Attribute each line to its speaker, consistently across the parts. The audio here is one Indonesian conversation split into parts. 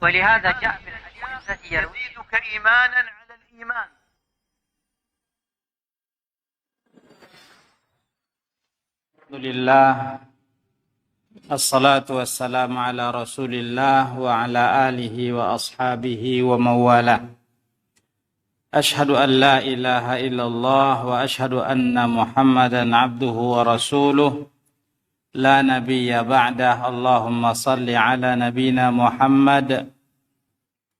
Speaker 1: ولهذا جاء في الحديث الذي يروي
Speaker 2: يزيدك إيمانا على الإيمان.
Speaker 3: الحمد لله، الصلاة والسلام على رسول الله وعلى آله وأصحابه ومن والاه. أشهد أن لا إله إلا الله وأشهد أن محمدا عبده ورسوله لا نبي بعده. اللهم صل على نبينا محمد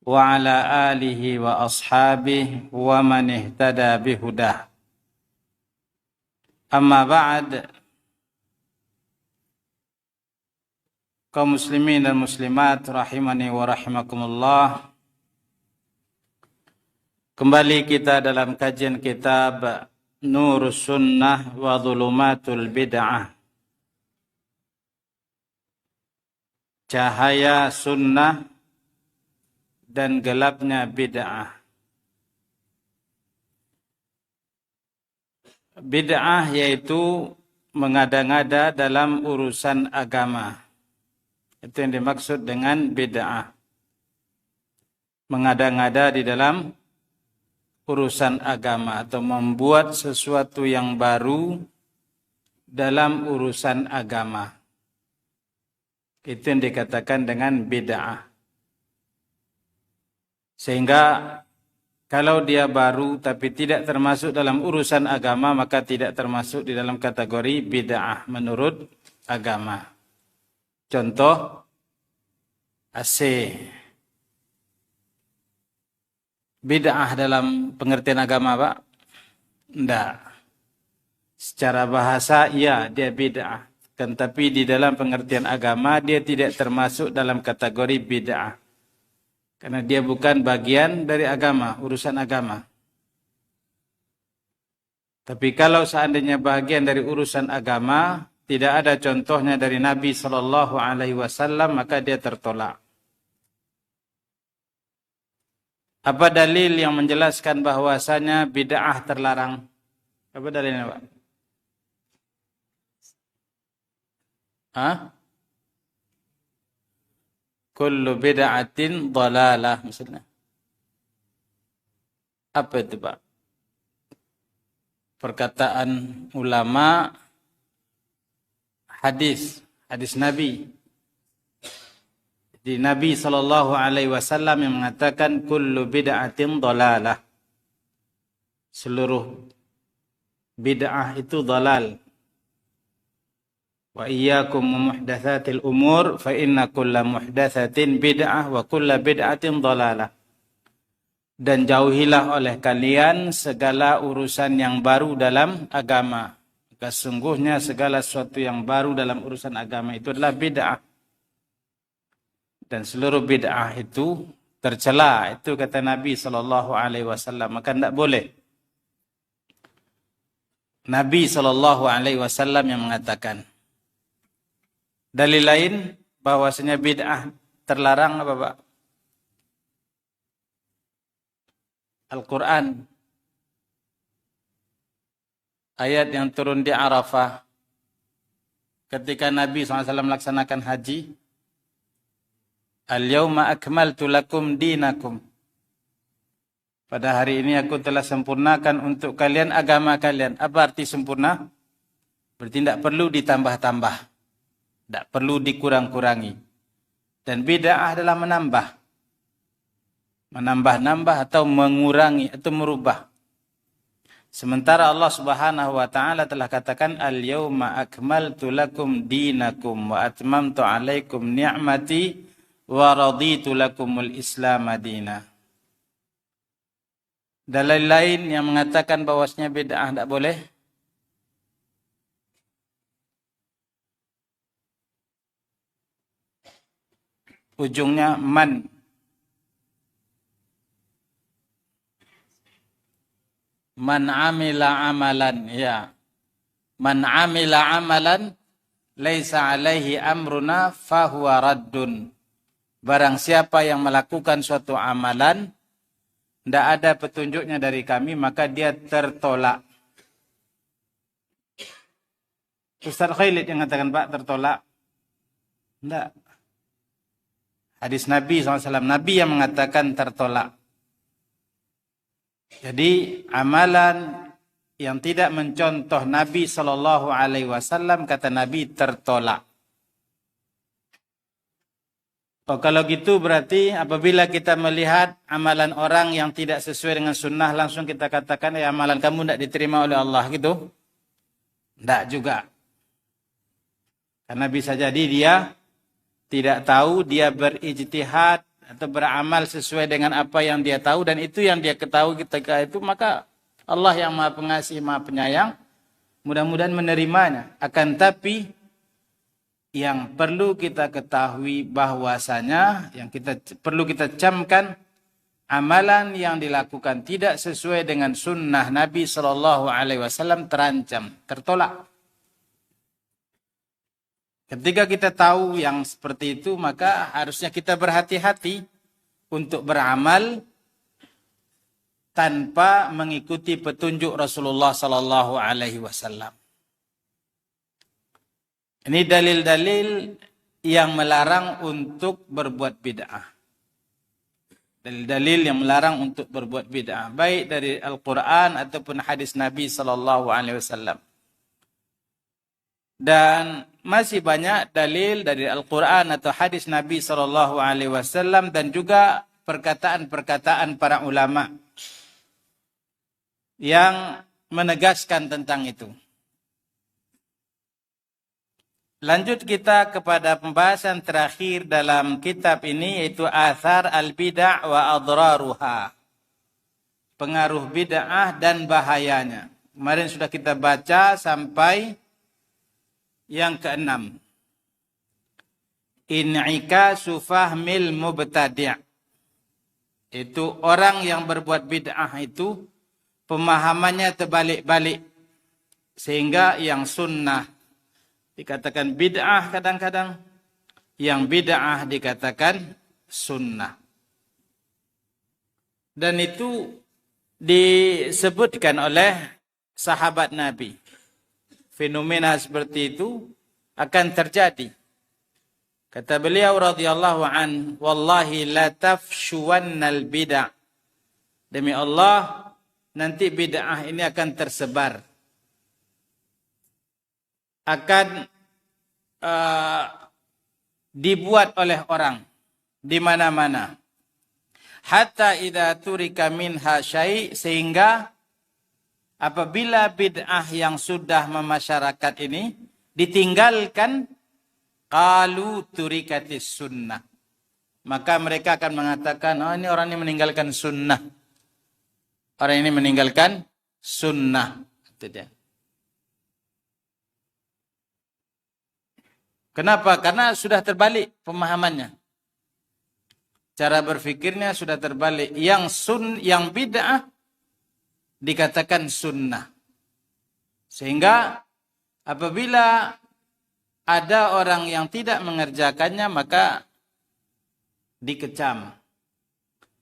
Speaker 3: وعلى آله وأصحابه ومن اهتدى بهداه. أما بعد, kaum muslimin dan muslimat rahimani wa rahimakumullah, kembali kita dalam kajian kitab Nurus Sunnah wa Dhulumatul Bid'ah, cahaya sunnah dan gelapnya bid'ah. Bid'ah yaitu mengada-ngada dalam urusan agama. Itu yang dimaksud dengan bid'ah. Mengada-ngada di dalam urusan agama atau membuat sesuatu yang baru dalam urusan agama. Itu yang dikatakan dengan bid'ah. Sehingga kalau dia baru tapi tidak termasuk dalam urusan agama, maka tidak termasuk di dalam kategori bid'ah menurut agama. Contoh, AC. Bid'ah dalam pengertian agama, Pak? Tidak. Secara bahasa, iya, dia bid'ah. Kan, tapi di dalam pengertian agama, dia tidak termasuk dalam kategori bid'ah. Karena dia bukan bagian dari agama, urusan agama. Tapi kalau seandainya bagian dari urusan agama, tidak ada contohnya dari Nabi SAW, maka dia tertolak. Apa dalil yang menjelaskan bahwasanya bid'ah terlarang? Apa dalilnya, Pak? Hah? Kullu bid'atin dhalalah, maksudnya. Apa itu, Pak? Perkataan ulama, hadis Nabi. Di Nabi SAW yang mengatakan kullu bid'atin dhalalah. Seluruh bid'ah itu dhalal. Wa iyyakum muhdatsatil umur fa inna kulla muhdatsatin bid'ah wa kulla bid'atin dhalalah. Dan jauhilah oleh kalian segala urusan yang baru dalam agama. Sesungguhnya segala sesuatu yang baru dalam urusan agama itu adalah bid'ah. Dan seluruh bid'ah itu tercela. Itu kata Nabi SAW. Maka tidak boleh. Nabi SAW yang mengatakan. Dalil lain bahwasanya bid'ah terlarang apa, Pak? Al-Quran. Ayat yang turun di Arafah. Ketika Nabi SAW melaksanakan haji. Al-yawma akmaltu lakum dinakum. Pada hari ini aku telah sempurnakan untuk kalian agama kalian. Apa arti sempurna? Berarti tidak perlu ditambah-tambah. Tidak perlu dikurang-kurangi. Dan bid'ah adalah menambah. Menambah-nambah atau mengurangi atau merubah. Sementara Allah Subhanahu wa taala telah katakan al-yauma akmaltu lakum dinakum wa atmamtu alaikum ni'mati wa raditu lakumul Islam madina. Dalil lain yang mengatakan bahwasanya bid'ah tidak boleh. Ujungnya man. Man amila amalan, ya. Man amila amalan laisa alaihi amruna fahuwa raddun. Barang siapa yang melakukan suatu amalan tidak ada petunjuknya dari kami, maka dia tertolak. Ustaz Khalid yang mengatakan, Pak, tertolak. Tidak. Hadis Nabi SAW, Nabi yang mengatakan tertolak. Jadi amalan yang tidak mencontoh Nabi SAW, kata Nabi, tertolak. Oh, kalau gitu berarti apabila kita melihat amalan orang yang tidak sesuai dengan sunnah, langsung kita katakan, ya amalan kamu tidak diterima oleh Allah gitu? Tidak juga. Karena bisa jadi dia tidak tahu, dia berijtihad atau beramal sesuai dengan apa yang dia tahu, dan itu yang dia ketahui ketika itu, maka Allah yang Maha Pengasih, Maha Penyayang, mudah-mudahan menerimanya. Akan tapi yang perlu kita ketahui bahwasanya, yang perlu kita camkan, amalan yang dilakukan tidak sesuai dengan sunnah Nabi SAW terancam, tertolak. Ketika kita tahu yang seperti itu, maka harusnya kita berhati-hati untuk beramal tanpa mengikuti petunjuk Rasulullah SAW. Ini dalil-dalil yang melarang untuk berbuat bid'ah. Dalil-dalil yang melarang untuk berbuat bid'ah, baik dari Al-Quran ataupun hadis Nabi SAW. Dan masih banyak dalil dari Al-Quran atau hadis Nabi SAW dan juga perkataan-perkataan para ulama yang menegaskan tentang itu. Lanjut kita kepada pembahasan terakhir dalam kitab ini, yaitu Athar al-Bid'ah wa Adraruha. Pengaruh bid'ah dan bahayanya. Kemarin sudah kita baca sampai yang keenam. In'ikasu fahmil mubtadi'. Itu orang yang berbuat bid'ah itu pemahamannya terbalik-balik. Sehingga yang sunnah dikatakan bid'ah kadang-kadang, yang bid'ah dikatakan sunnah. Dan itu disebutkan oleh sahabat Nabi. Fenomena seperti itu akan terjadi. Kata beliau radhiyallahu an, wallahi la tafshuwannal bid'ah. Demi Allah, nanti bid'ah ini akan tersebar. Akan dibuat oleh orang di mana-mana. Hatta idza turika minha syai', sehingga apabila bid'ah yang sudah memasyarakat ini ditinggalkan, qalu turikatis sunnah. Maka mereka akan mengatakan, oh ini orang ini meninggalkan sunnah. Orang ini meninggalkan sunnah. Itu dia. Kenapa? Karena sudah terbalik pemahamannya. Cara berfikirnya sudah terbalik. Yang bid'ah dikatakan sunnah. Sehingga apabila ada orang yang tidak mengerjakannya, maka dikecam.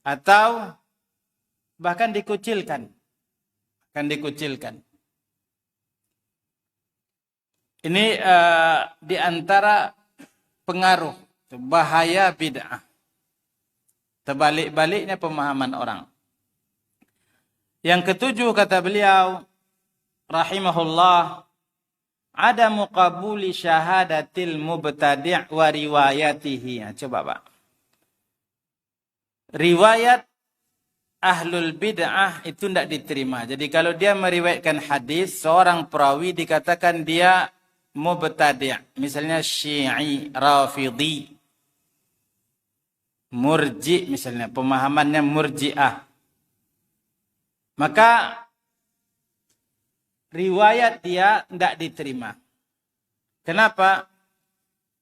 Speaker 3: Atau bahkan dikucilkan. Akan dikucilkan. Ini di antara pengaruh, bahaya bid'ah. Terbalik-baliknya pemahaman orang. Yang ketujuh kata beliau rahimahullah, ada muqabuli syahadatil mubtadi' wa riwayatihi. Coba Pak. Riwayat ahlul bid'ah itu tidak diterima. Jadi kalau dia meriwayatkan hadis, seorang perawi dikatakan dia mubtadi'. Misalnya Syi'i, Rafidhi, Murji misalnya, pemahamannya Murji'ah. Maka riwayat dia tidak diterima. Kenapa?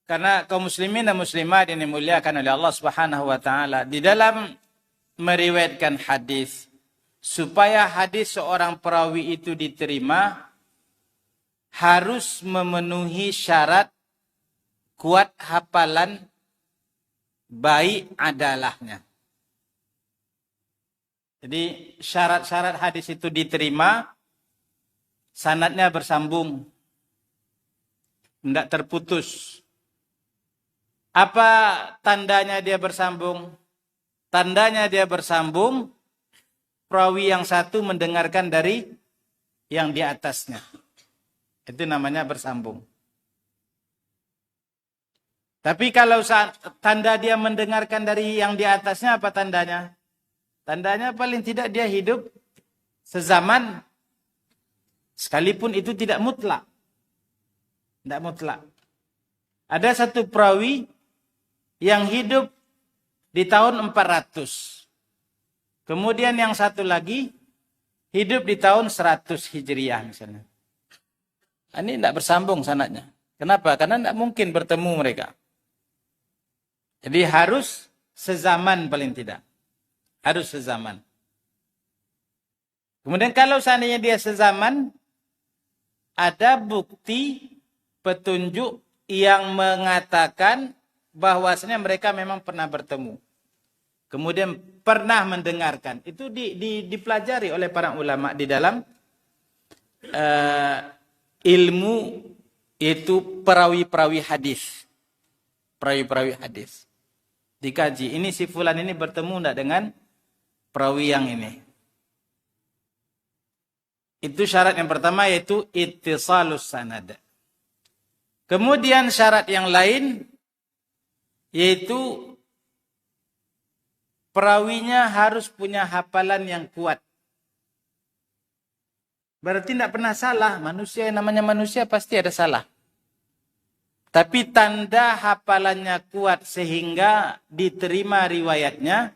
Speaker 3: Karena kaum muslimin dan muslimat yang dimuliakan oleh Allah Subhanahu wa taala, di dalam meriwayatkan hadis, supaya hadis seorang perawi itu diterima, harus memenuhi syarat kuat hafalan, baik adalahnya. Jadi syarat-syarat hadis itu diterima, sanadnya bersambung, tidak terputus. Apa tandanya dia bersambung? Tandanya dia bersambung, perawi yang satu mendengarkan dari yang di atasnya. Itu namanya bersambung. Tapi kalau tanda dia mendengarkan dari yang di atasnya, apa tandanya? Tandanya paling tidak dia hidup sezaman, sekalipun itu tidak mutlak. Tidak mutlak. Ada satu perawi yang hidup di tahun 400. Kemudian yang satu lagi hidup di tahun 100 Hijriah misalnya. Ini tidak bersambung sanadnya. Kenapa? Karena tidak mungkin bertemu mereka. Jadi harus sezaman paling tidak. Harus sezaman. Kemudian kalau seandainya dia sezaman, ada bukti petunjuk yang mengatakan bahwasanya mereka memang pernah bertemu. Kemudian pernah mendengarkan. Itu dipelajari oleh para ulama di dalam ilmu itu perawi-perawi hadis. Perawi-perawi hadis. Dikaji, ini si fulan ini bertemu tidak dengan perawi yang ini. Itu syarat yang pertama, yaitu ittisalus sanad. Kemudian syarat yang lain, yaitu perawinya harus punya hafalan yang kuat. Berarti tidak pernah salah. Manusia yang namanya manusia pasti ada salah. Tapi tanda hafalannya kuat sehingga diterima riwayatnya.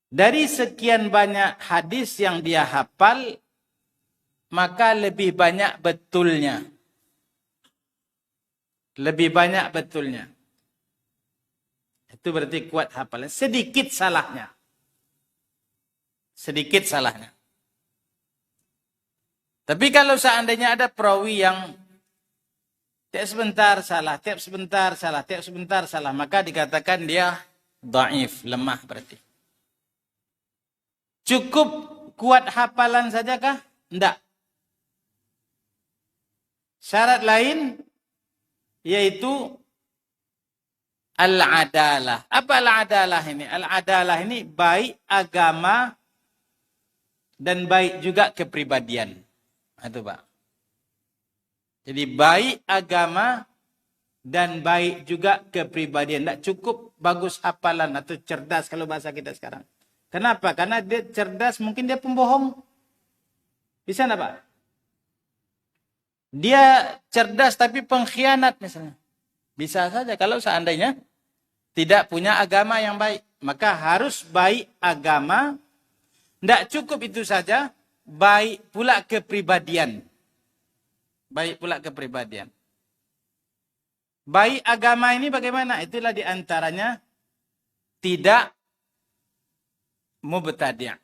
Speaker 3: Dari sekian banyak hadis yang dia hafal, maka lebih banyak betulnya. Lebih banyak betulnya. Itu berarti kuat hafalan. Sedikit salahnya. Sedikit salahnya. Tapi kalau seandainya ada perawi yang tiap sebentar salah, tiap sebentar salah, tiap sebentar salah, maka dikatakan dia dhaif, lemah berarti. Cukup kuat hafalan sajakah? Tidak. Syarat lain yaitu al-adalah. Apa al-adalah ini? Al-adalah ini baik agama dan baik juga kepribadian. Itu Pak. Jadi baik agama dan baik juga kepribadian. Tidak cukup bagus hafalan atau cerdas kalau bahasa kita sekarang. Kenapa? Karena dia cerdas, mungkin dia pembohong. Bisa enggak Pak? Dia cerdas tapi pengkhianat misalnya. Bisa saja kalau seandainya tidak punya agama yang baik. Maka harus baik agama. Tidak cukup itu saja. Baik pula kepribadian. Baik pula kepribadian. Baik agama ini bagaimana? Itulah diantaranya tidak mubtadi'.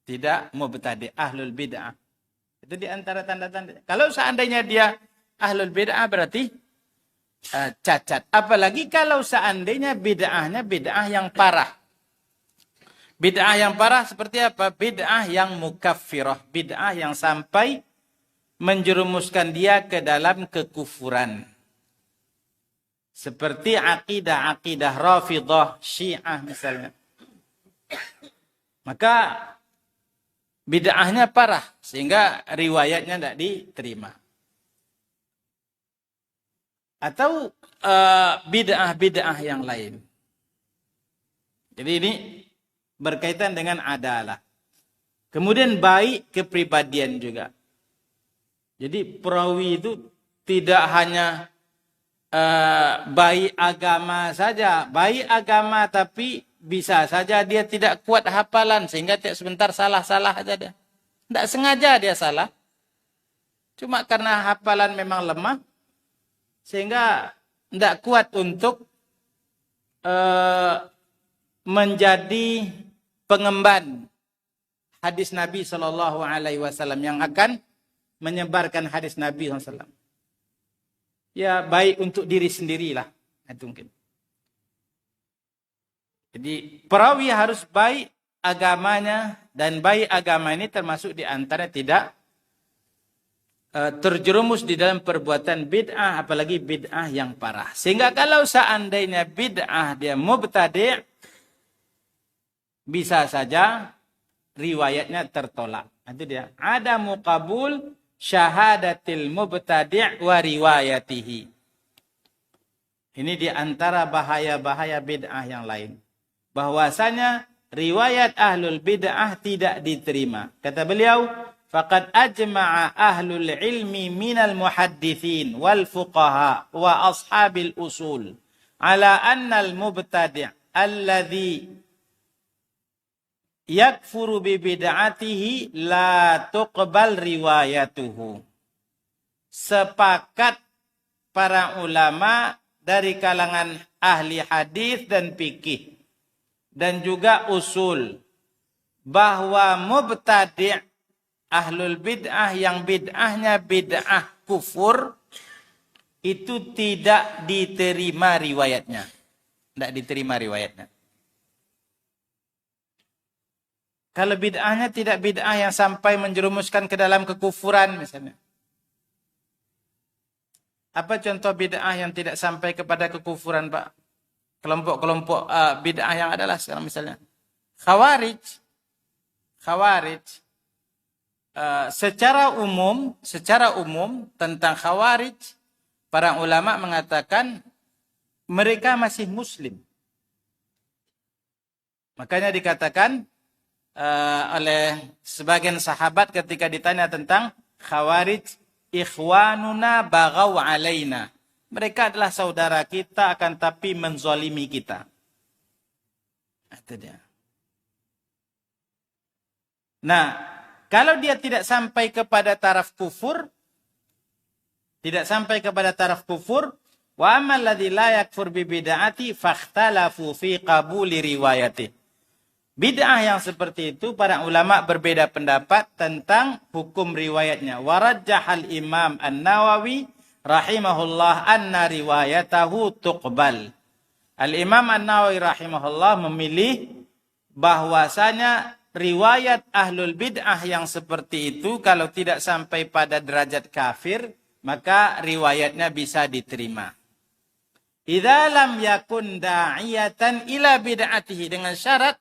Speaker 3: Tidak mubtadi', ahlul bid'ah. Itu diantara tanda-tanda. Kalau seandainya dia ahlul bid'ah berarti cacat. Apalagi kalau seandainya bid'ahnya bid'ah yang parah. Bid'ah yang parah seperti apa? Bid'ah yang mukaffirah. Bid'ah yang sampai menjerumuskan dia ke dalam kekufuran. Seperti akidah-akidah Rafidhah, Syiah misalnya. Maka bid'ahnya parah sehingga riwayatnya tidak diterima. Atau bid'ah-bid'ah yang lain. Jadi ini berkaitan dengan adalah. Kemudian baik kepribadian juga. Jadi perawi itu tidak hanya baik agama saja. Baik agama tapi bisa saja dia tidak kuat hafalan sehingga tiap sebentar salah-salah saja dia. Tidak sengaja dia salah. Cuma karena hafalan memang lemah sehingga tidak kuat untuk menjadi pengemban hadis Nabi SAW yang akan menyebarkan hadis Nabi SAW. Ya baik untuk diri sendirilah. Itu mungkin. Jadi perawi harus baik agamanya. Dan baik agama ini termasuk di antara tidak terjerumus di dalam perbuatan bid'ah, apalagi bid'ah yang parah. Sehingga kalau seandainya bid'ah dia mubtadi', bisa saja riwayatnya tertolak. Itu dia. Ada muqabul syahadatil mubtadi' wa riwayatihi. Ini di antara bahaya-bahaya bid'ah yang lain. Bahwasanya riwayat ahlul bid'ah tidak diterima. Kata beliau, faqad ajma'a ahlul ilmi minal muhaddithin wal fuqaha wa ashabil usul ala anna al mubtadi' alladhi yakfuru bi bid'atihi la tuqbal riwayatuhu. Sepakat para ulama dari kalangan ahli hadis dan fikih dan juga usul bahwa mubtadi' ahlul bid'ah yang bid'ahnya bid'ah kufur itu tidak diterima riwayatnya. Tidak diterima riwayatnya. Kalau bid'ahnya tidak bid'ah yang sampai menjerumuskan ke dalam kekufuran misalnya. Apa contoh bid'ah yang tidak sampai kepada kekufuran, Pak? Kelompok-kelompok bid'ah yang adalah sekarang misalnya. Khawarij. Secara umum tentang Khawarij, para ulama mengatakan mereka masih muslim. Makanya dikatakan oleh sebagian sahabat ketika ditanya tentang Khawarij, ikhwanuna baghaw alaina. Mereka adalah saudara kita akan tapi menzalimi kita. Itu dia. Nah, kalau dia tidak sampai kepada taraf kufur, wa ammal ladzi la yakfur bi bid'ati fakhtalafu fi qabuli riwayati. Bid'ah yang seperti itu para ulama berbeda pendapat tentang hukum riwayatnya. Warajjahal Imam An-Nawawi rahimahullah anna riwayatahu tuqbal. Al-Imam An-Nawawi rahimahullah memilih bahwasanya riwayat ahlul bid'ah yang seperti itu kalau tidak sampai pada derajat kafir, maka riwayatnya bisa diterima. Idza lam yakun da'iyatan ila bid'atihi, dengan syarat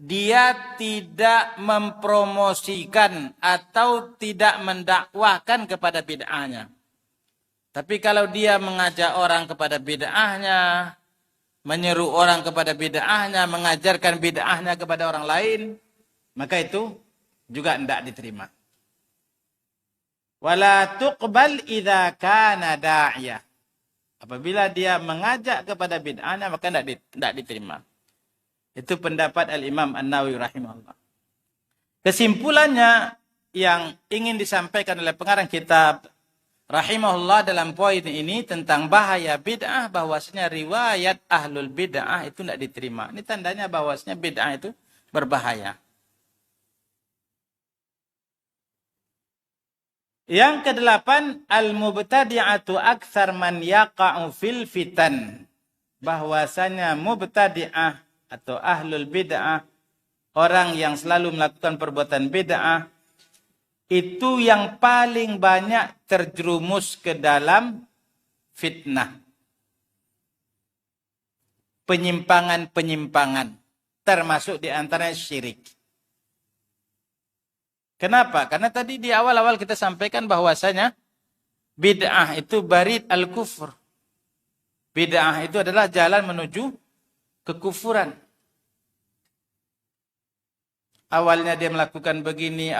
Speaker 3: dia tidak mempromosikan atau tidak mendakwahkan kepada bid'ahnya. Tapi kalau dia mengajak orang kepada bid'ahnya, menyeru orang kepada bid'ahnya, mengajarkan bid'ahnya kepada orang lain, maka itu juga tidak diterima. Wala tuqbal idza kana da'iyah. Apabila dia mengajak kepada bid'ahnya, maka tidak diterima. Itu pendapat Al-Imam An-Nawawi rahimahullah. Kesimpulannya yang ingin disampaikan oleh pengarang kitab rahimahullah dalam poin ini tentang bahaya bid'ah, bahwasanya riwayat ahlul bid'ah itu tidak diterima. Ini tandanya bahwasanya bid'ah itu berbahaya. Yang kedelapan, al-mubtadi'atu aktsar man yaqa'u fil fitan. Bahwasanya mubtadi'ah atau ahlul bid'ah, orang yang selalu melakukan perbuatan bid'ah, itu yang paling banyak terjerumus ke dalam fitnah. Penyimpangan-penyimpangan. Termasuk di antaranya syirik. Kenapa? Karena tadi di awal-awal kita sampaikan bahwasanya bid'ah itu barid al-kufur. Bid'ah itu adalah jalan menuju kekufuran. Awalnya dia melakukan begini,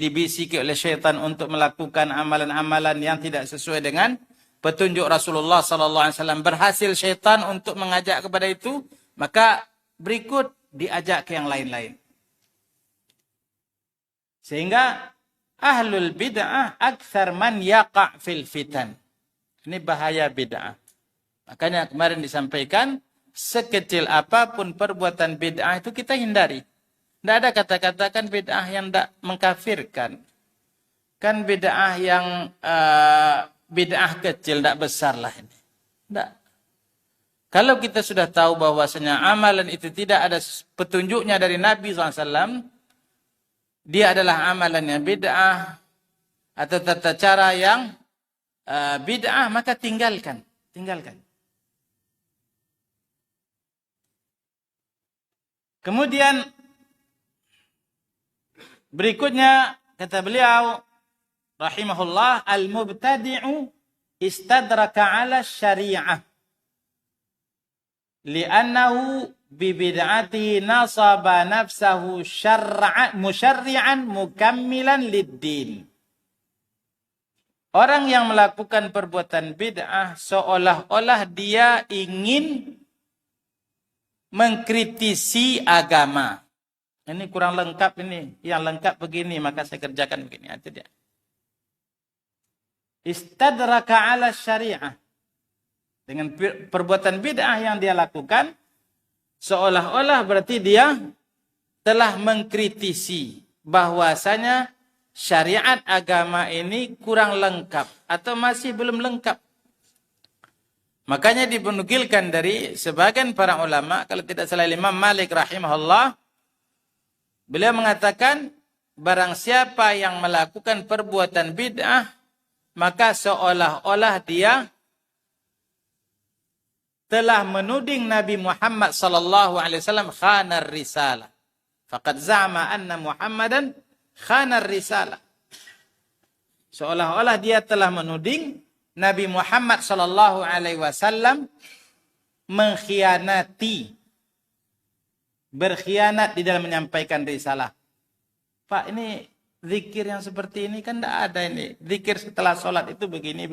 Speaker 3: dibisiki oleh syaitan untuk melakukan amalan-amalan yang tidak sesuai dengan petunjuk Rasulullah SAW. Berhasil syaitan untuk mengajak kepada itu, maka berikut diajak ke yang lain-lain. Sehingga ahlul bid'ah aktsar man yaqa' fil fitan. Ini bahaya bid'ah. Makanya kemarin disampaikan, sekecil apapun perbuatan bid'ah itu kita hindari. Tidak ada kata-kata kan bid'ah yang tidak mengkafirkan. Kan bid'ah yang bid'ah kecil, tidak besar lah ini. Tidak. Kalau kita sudah tahu bahwasanya amalan itu tidak ada petunjuknya dari Nabi SAW, dia adalah amalan yang bid'ah, atau tata cara yang bid'ah, maka tinggalkan. Kemudian berikutnya kata beliau rahimahullah, al-mubtadi'u istadraka 'ala syari'ah li'annahu bibid'atihi nasaba nafsahu musyarri'an mukammilan lid-din. Orang yang melakukan perbuatan bid'ah seolah-olah dia ingin mengkritisi agama. Ini kurang lengkap ini. Yang lengkap begini, maka saya kerjakan begini. Itu dia. Istadraka 'ala syari'ah. Dengan perbuatan bid'ah yang dia lakukan, seolah-olah berarti dia telah mengkritisi bahwasanya syariat agama ini kurang lengkap atau masih belum lengkap. Makanya dipenukilkan dari sebagian para ulama, kalau tidak salah Imam Malik rahimahullah, beliau mengatakan barang siapa yang melakukan perbuatan bid'ah, maka seolah-olah dia telah menuding Nabi Muhammad sallallahu alaihi wasallam khanar risalah. Faqad za'ama anna Muhammadan khanar risalah. Seolah-olah dia telah menuding Nabi Muhammad sallallahu alaihi wasallam berkhianat di dalam menyampaikan risalah. Pak, ini zikir yang seperti ini kan tidak ada ini. Zikir setelah sholat itu begini.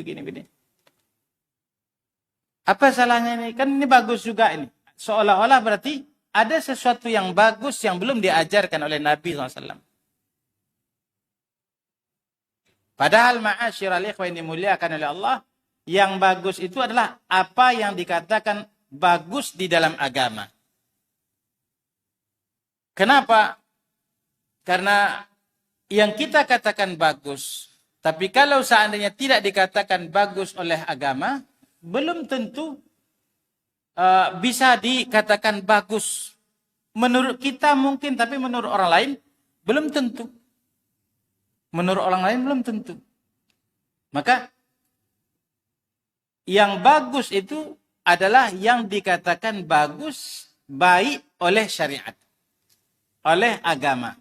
Speaker 3: Apa salahnya ini? Kan ini bagus juga ini. Seolah-olah berarti ada sesuatu yang bagus yang belum diajarkan oleh Nabi SAW. Padahal ma'asyiral ikhwan yang dimuliakan oleh Allah, yang bagus itu adalah apa yang dikatakan bagus di dalam agama. Kenapa? Karena yang kita katakan bagus, tapi kalau seandainya tidak dikatakan bagus oleh agama, belum tentu bisa dikatakan bagus. Menurut kita mungkin, tapi menurut orang lain belum tentu. Menurut orang lain belum tentu. Maka yang bagus itu adalah yang dikatakan bagus, baik oleh syariat, oleh agama.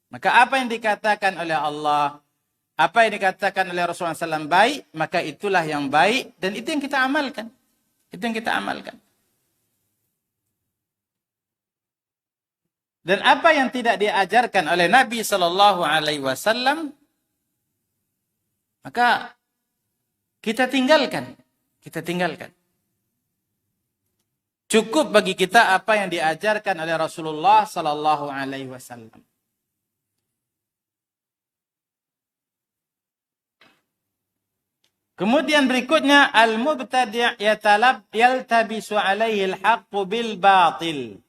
Speaker 3: Maka apa yang dikatakan oleh Allah, apa yang dikatakan oleh Rasulullah SAW baik, maka itulah yang baik dan itu yang kita amalkan. Itu yang kita amalkan. Dan apa yang tidak diajarkan oleh Nabi Sallallahu Alaihi Wasallam, maka kita tinggalkan. Cukup bagi kita apa yang diajarkan oleh Rasulullah Sallallahu Alaihi Wasallam. Kemudian berikutnya, al-mubtadi' yaltabisu alaihi al-haqqu bil batil.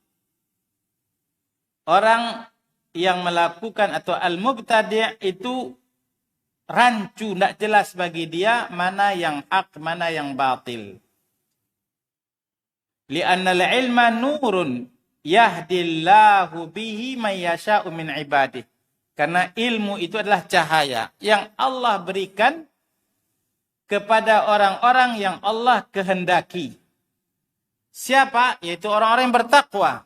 Speaker 3: Orang yang melakukan atau al-mubtadi' itu rancu, tidak jelas bagi dia mana yang hak, mana yang batil. Li'anna al-ilma nurun yahdillahu bihi man yasha'u min ibadih. Karena ilmu itu adalah cahaya yang Allah berikan kepada orang-orang yang Allah kehendaki. Siapa? Yaitu orang-orang yang bertakwa.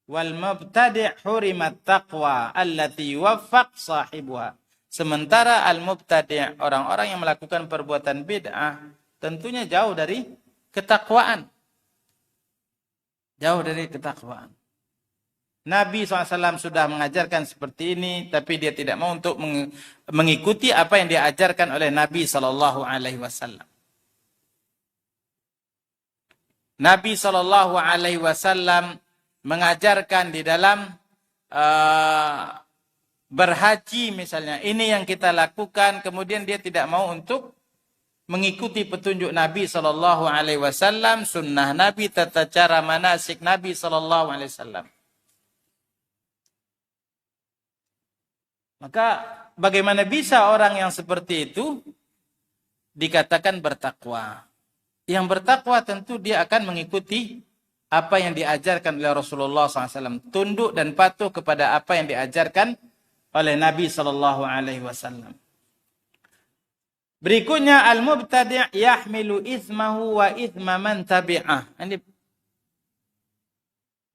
Speaker 3: Wal mubtadi' hurimat taqwa allati yuwaffaq sahibuha. Sementara al-mubtadi', orang-orang yang melakukan perbuatan bid'ah, tentunya jauh dari ketakwaan. Jauh dari ketakwaan. Nabi SAW sudah mengajarkan seperti ini, tapi dia tidak mau untuk mengikuti apa yang diajarkan oleh Nabi SAW. Nabi SAW mengajarkan di dalam berhaji misalnya, ini yang kita lakukan, kemudian dia tidak mau untuk mengikuti petunjuk Nabi SAW, sunnah Nabi, tata cara manasik Nabi SAW. Maka bagaimana bisa orang yang seperti itu dikatakan bertakwa? Yang bertakwa tentu dia akan mengikuti apa yang diajarkan oleh Rasulullah SAW. Tunduk dan patuh kepada apa yang diajarkan oleh Nabi sallallahu alaihi wasallam. Berikutnya al-mubtadi' yahmilu ithmahu wa ithma man tabi'ah. Ini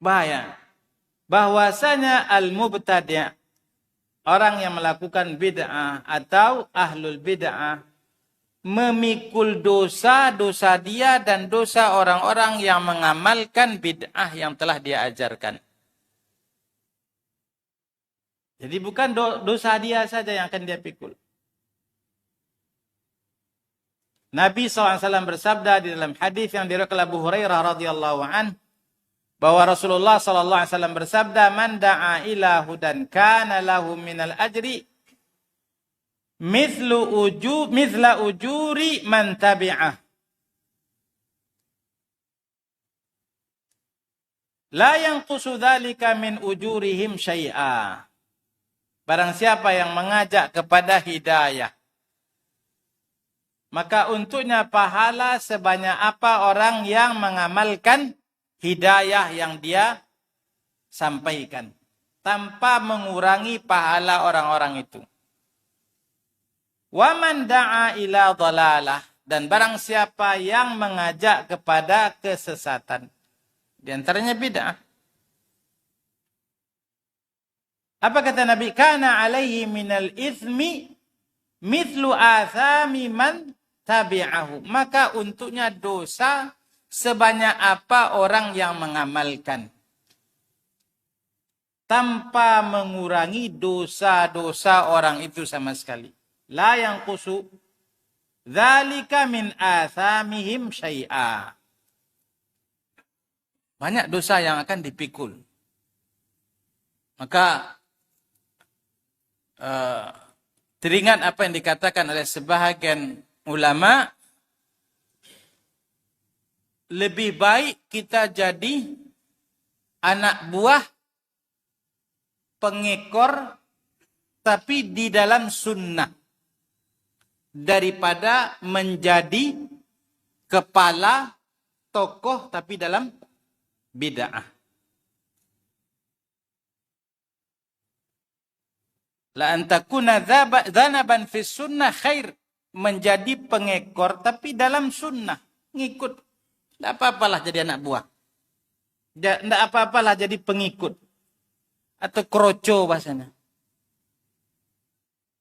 Speaker 3: bahaya. Bahwasanya al-mubtadi', orang yang melakukan bid'ah atau ahlul bid'ah, memikul dosa-dosa dia dan dosa orang-orang yang mengamalkan bid'ah yang telah dia ajarkan. Jadi bukan dosa dia saja yang akan dia pikul. Nabi SAW bersabda di dalam hadis yang diriwayatkan oleh Abu Hurairah radhiyallahu an, bahwa Rasulullah SAW bersabda, man da'a ila hudan kana lahu minal ajri mithla ujuri man tabi'ah. La yanqusu dzalika min ujurihim syai'a. Barang siapa yang mengajak kepada hidayah, maka untuknya pahala sebanyak apa orang yang mengamalkan hidayah yang dia sampaikan, tanpa mengurangi pahala orang-orang itu. Wa man da'a ila dhalalah, dan barang siapa yang mengajak kepada kesesatan, di antaranya bid'ah. Apa kata Nabi? Kana alaihi minal ithmi mithlu athami man tabi'ahu. Maka untuknya dosa sebanyak apa orang yang mengamalkan, tanpa mengurangi dosa-dosa orang itu sama sekali. La yanqusu dzalika min athamihim syai'a. Banyak dosa yang akan dipikul. Maka teringat apa yang dikatakan oleh sebahagian ulama, lebih baik kita jadi anak buah pengekor tapi di dalam sunnah, daripada menjadi kepala tokoh tapi dalam bid'ah. La antakuna dzanaban fi sunnah khair, menjadi pengekor tapi dalam sunnah, ngikut. Tidak apa-apalah jadi anak buah. Tidak apa-apalah jadi pengikut. Atau kroco bahasanya.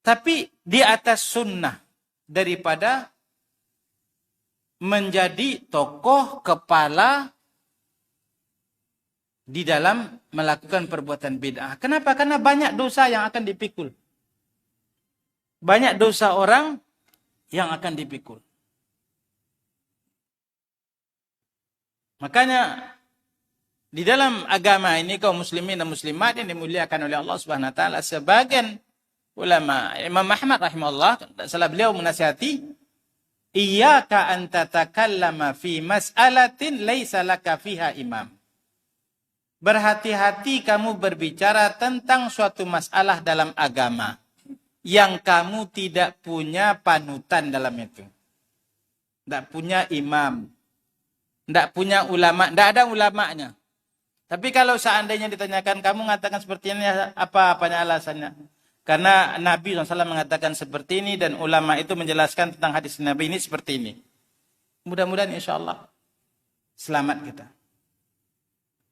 Speaker 3: Tapi di atas sunnah, daripada menjadi tokoh kepala di dalam melakukan perbuatan bid'ah. Kenapa? Karena banyak dosa yang akan dipikul. Banyak dosa orang yang akan dipikul. Makanya di dalam agama ini kaum muslimin dan muslimat yang dimuliakan oleh Allah Subhanahu wa taala, sebagian ulama, Imam Ahmad rahimahullah, salah beliau menasihati, iyyaka an tatakallama fi mas'alatin laisa laka fiha imam. Berhati-hati kamu berbicara tentang suatu masalah dalam agama yang kamu tidak punya panutan dalam itu. Tidak punya imam. Tidak punya ulama. Tidak ada ulamanya. Tapi kalau seandainya ditanyakan, kamu mengatakan seperti ini, apanya alasannya? Karena Nabi SAW mengatakan seperti ini dan ulama itu menjelaskan tentang hadis Nabi ini seperti ini. Mudah-mudahan insya Allah selamat kita.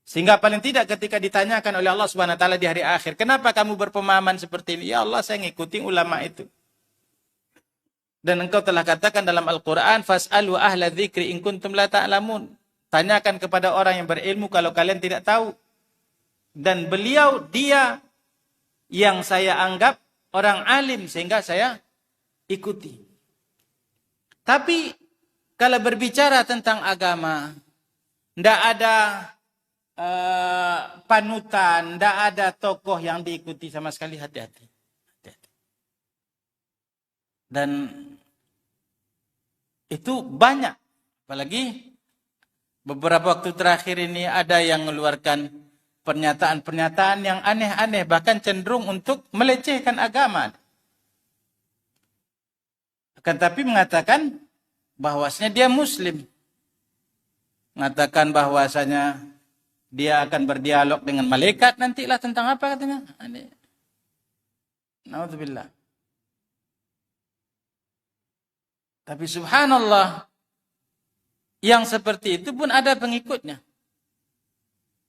Speaker 3: Sehingga paling tidak ketika ditanyakan oleh Allah Subhanahu wa taala di hari akhir, kenapa kamu berpemahaman seperti ini? Ya Allah, saya ngikutin ulama itu. Dan engkau telah katakan dalam Al-Quran, fas'alu ahla dzikri in kuntum la ta'lamun. Tanyakan kepada orang yang berilmu kalau kalian tidak tahu. Dan beliau, dia yang saya anggap orang alim sehingga saya ikuti. Tapi kalau berbicara tentang agama, tidak ada panutan, tidak ada tokoh yang diikuti sama sekali, hati-hati. Dan itu banyak, apalagi beberapa waktu terakhir ini ada yang mengeluarkan pernyataan-pernyataan yang aneh-aneh, bahkan cenderung untuk melecehkan agama. Akan tapi mengatakan bahwasanya dia muslim. Mengatakan bahwasanya dia akan berdialog dengan malaikat, nantilah tentang apa katanya? Naudzubillah. Tapi subhanallah, yang seperti itu pun ada pengikutnya.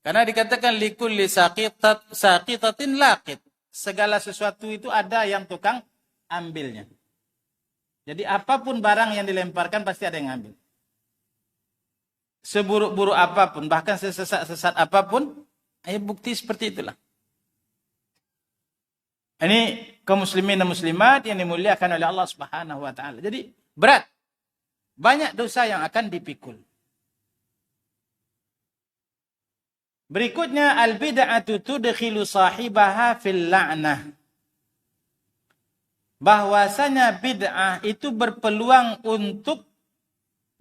Speaker 3: Karena dikatakan likulli saqitatin laqit. Segala sesuatu itu ada yang tukang ambilnya. Jadi apapun barang yang dilemparkan pasti ada yang ambil. Seburuk-buruk apapun, bahkan sesesat apapun, bukti seperti itulah. Ini kaum muslimin dan muslimat yang dimuliakan oleh Allah Subhanahu wa taala. Jadi berat. Banyak dosa yang akan dipikul. Berikutnya al-bid'atu tudkhilu sahibaha fil la'nah. Bahwasanya bid'ah itu berpeluang untuk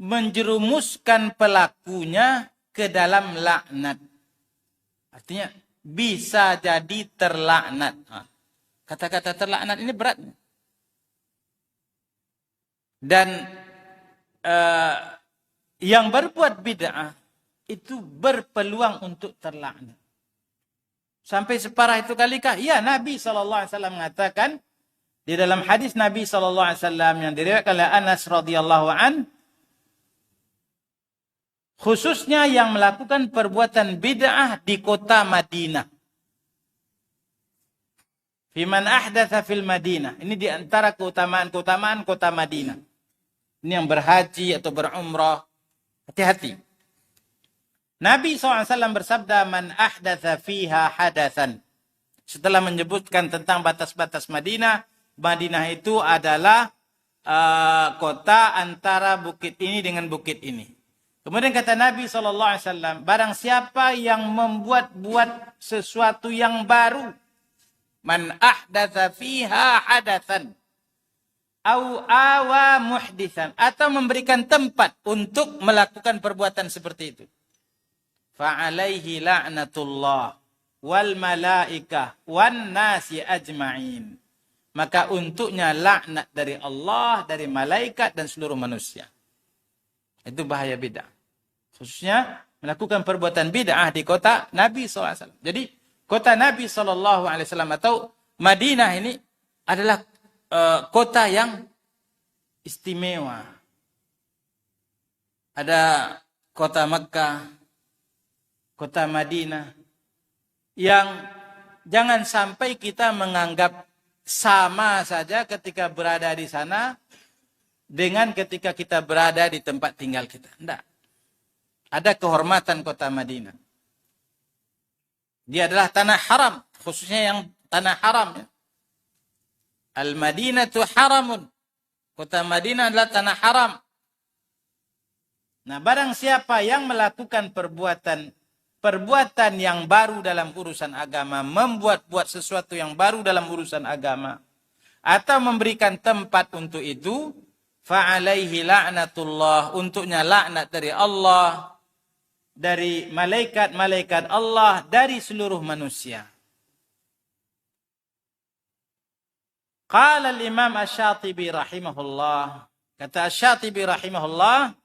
Speaker 3: menjerumuskan pelakunya ke dalam laknat. Artinya bisa jadi terlaknat. Kata-kata terlaknat ini berat. Dan yang berbuat bid'ah itu berpeluang untuk terlaknat. Sampai separah itu kalikah? Ya, Nabi SAW mengatakan di dalam hadis Nabi SAW yang diriwayatkan oleh Anas radhiyallahu an, khususnya yang melakukan perbuatan bid'ah di kota Madinah. Fiman ahdatha fil Madinah. Ini di antara keutamaan kota Madinah. Ini yang berhaji atau berumrah. Hati-hati. Nabi SAW bersabda, man ahdatha fiha hadathan. Setelah menyebutkan tentang batas-batas Madinah, Madinah itu adalah kota antara bukit ini dengan bukit ini. Kemudian kata Nabi SAW, barang siapa yang membuat sesuatu yang baru, man ahdatha fiha hadathan, au awa muhdithan, atau memberikan tempat untuk melakukan perbuatan seperti itu, fa'alaihi la'natullah wal malaikah wan nasi ajma'in. Maka untuknya laknat dari Allah, dari malaikat dan seluruh manusia. Itu bahaya bid'ah. Khususnya melakukan perbuatan bid'ah di kota Nabi SAW. Jadi kota Nabi SAW atau Madinah ini adalah kota yang istimewa. Ada kota Mekkah, kota Madinah, yang jangan sampai kita menganggap sama saja ketika berada di sana dengan ketika kita berada di tempat tinggal kita. Tidak. Ada kehormatan kota Madinah. Dia adalah tanah haram, khususnya yang tanah haram. Ya. Al-Madinatu haramun. Kota Madinah adalah tanah haram. Nah, barang siapa yang melakukan perbuatan yang baru dalam urusan agama, membuat sesuatu yang baru dalam urusan agama, atau memberikan tempat untuk itu, fa'alaihi la'natullah, untuknya laknat dari Allah, dari malaikat-malaikat Allah, dari seluruh manusia. Qala al-Imam Asy-Syatibi rahimahullah, kata Asy-Syatibi rahimahullah,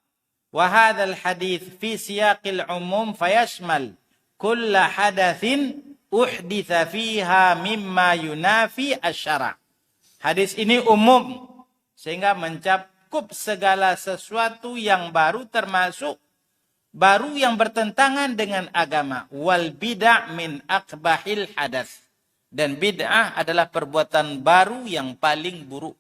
Speaker 3: wa hadzal hadits fi siyaqil umum fayashmal kull hadatsin uhditsa fiha mimma yunafi asy-syara'. Hadis ini umum sehingga mencakup segala sesuatu yang baru, termasuk baru yang bertentangan dengan agama. Wal bid'ah min aqbahil hadats. Dan bid'ah adalah perbuatan baru yang paling buruk.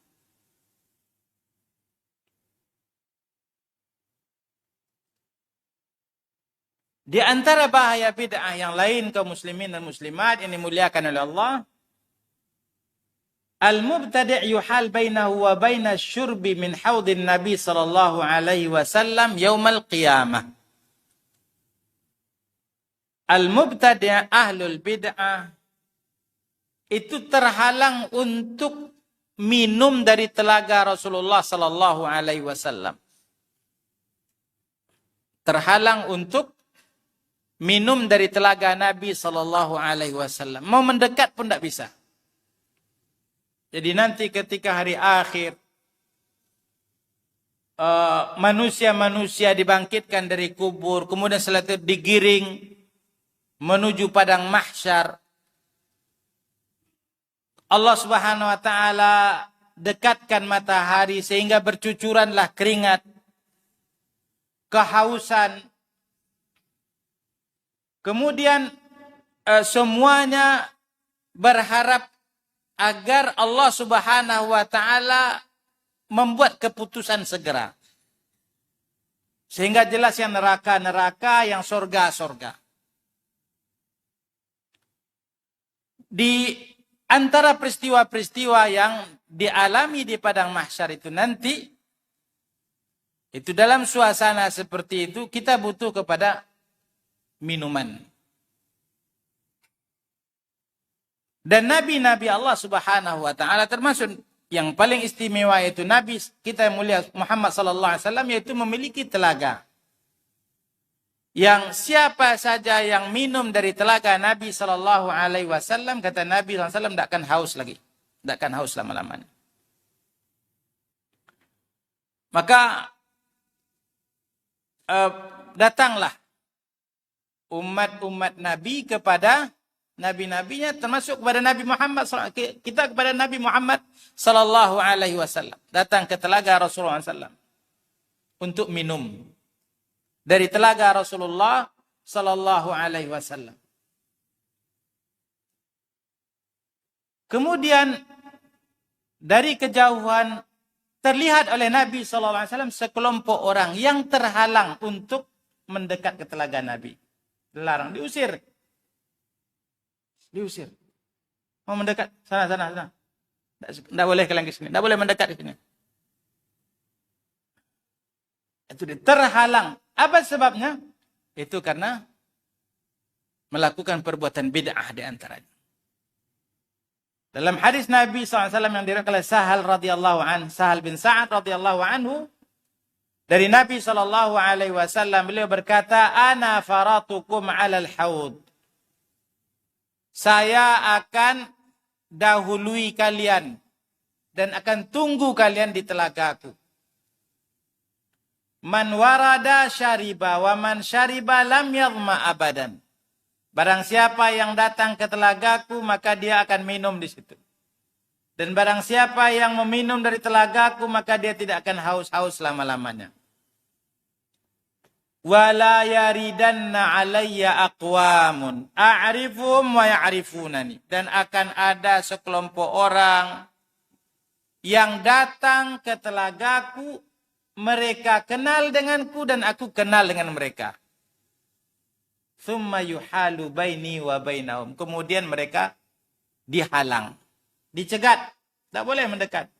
Speaker 3: Di antara bahaya bid'ah yang lain kaum muslimin dan muslimat yang dimuliakan oleh Allah, al-mubtadi' yuhal bainahu wa baina syurbi min haudin Nabi sallallahu alaihi wasallam yaumal qiyamah. Al-mubtadi' ahlul bid'ah itu terhalang untuk minum dari telaga Rasulullah sallallahu alaihi wasallam. Terhalang untuk minum dari telaga Nabi sallallahu alaihi wasallam. Mau mendekat pun tidak bisa. Jadi nanti ketika hari akhir manusia-manusia dibangkitkan dari kubur, kemudian setelah itu digiring menuju padang mahsyar. Allah Subhanahu wa taala dekatkan matahari sehingga bercucuranlah keringat, kehausan. Kemudian semuanya berharap agar Allah Subhanahu wa taala membuat keputusan segera. Sehingga jelas yang neraka-neraka, yang surga-surga. Di antara peristiwa-peristiwa yang dialami di padang mahsyar itu nanti, itu dalam suasana seperti itu kita butuh kepada minuman. Dan nabi-nabi Allah Subhanahu wa taala termasuk yang paling istimewa yaitu Nabi kita yang mulia Muhammad sallallahu alaihi wasallam, yaitu memiliki telaga. Yang siapa saja yang minum dari telaga Nabi sallallahu alaihi wasallam, kata Nabi sallallahu alaihi wasallam, tidak akan haus lagi. Tidak akan haus lama-lamanya. Maka datanglah umat-umat Nabi kepada nabi-nabinya, termasuk kepada Nabi Muhammad, kita kepada Nabi Muhammad sallallahu alaihi wasallam, datang ke telaga Rasulullah SAW untuk minum dari telaga Rasulullah sallallahu alaihi wasallam. Kemudian dari kejauhan terlihat oleh Nabi sallallahu alaihi wasallam sekelompok orang yang terhalang untuk mendekat ke telaga Nabi. Dilarang, diusir. Diusir. Mau mendekat, sana. Tidak boleh kalian ke sini, tidak boleh mendekat ke sini. Itu dia, terhalang. Apa sebabnya? Itu karena melakukan perbuatan bid'ah di antaranya. Dalam hadis Nabi SAW yang diriwayatkan oleh Sahal radhiyallahu anhu, Sahal bin Sa'ad radhiyallahu anhu, dari Nabi SAW beliau berkata, "Ana faratukum 'alal haud." Saya akan dahului kalian dan akan tunggu kalian di telagaku. Man warada syariba wa man syariba lam yadhma abadan. Barang siapa yang datang ke telagaku, maka dia akan minum di situ. Dan barang siapa yang meminum dari telagaku, maka dia tidak akan haus-haus lama-lamanya. Wala yaridanna alayya aqwamun a'rifuhum wa ya'rifunani. Dan akan ada sekelompok orang yang datang ke telagaku, mereka kenal denganku dan aku kenal dengan mereka. Thumma yuhalu baini wa bainahum. Kemudian mereka dihalang, dicegat, tak boleh mendekat.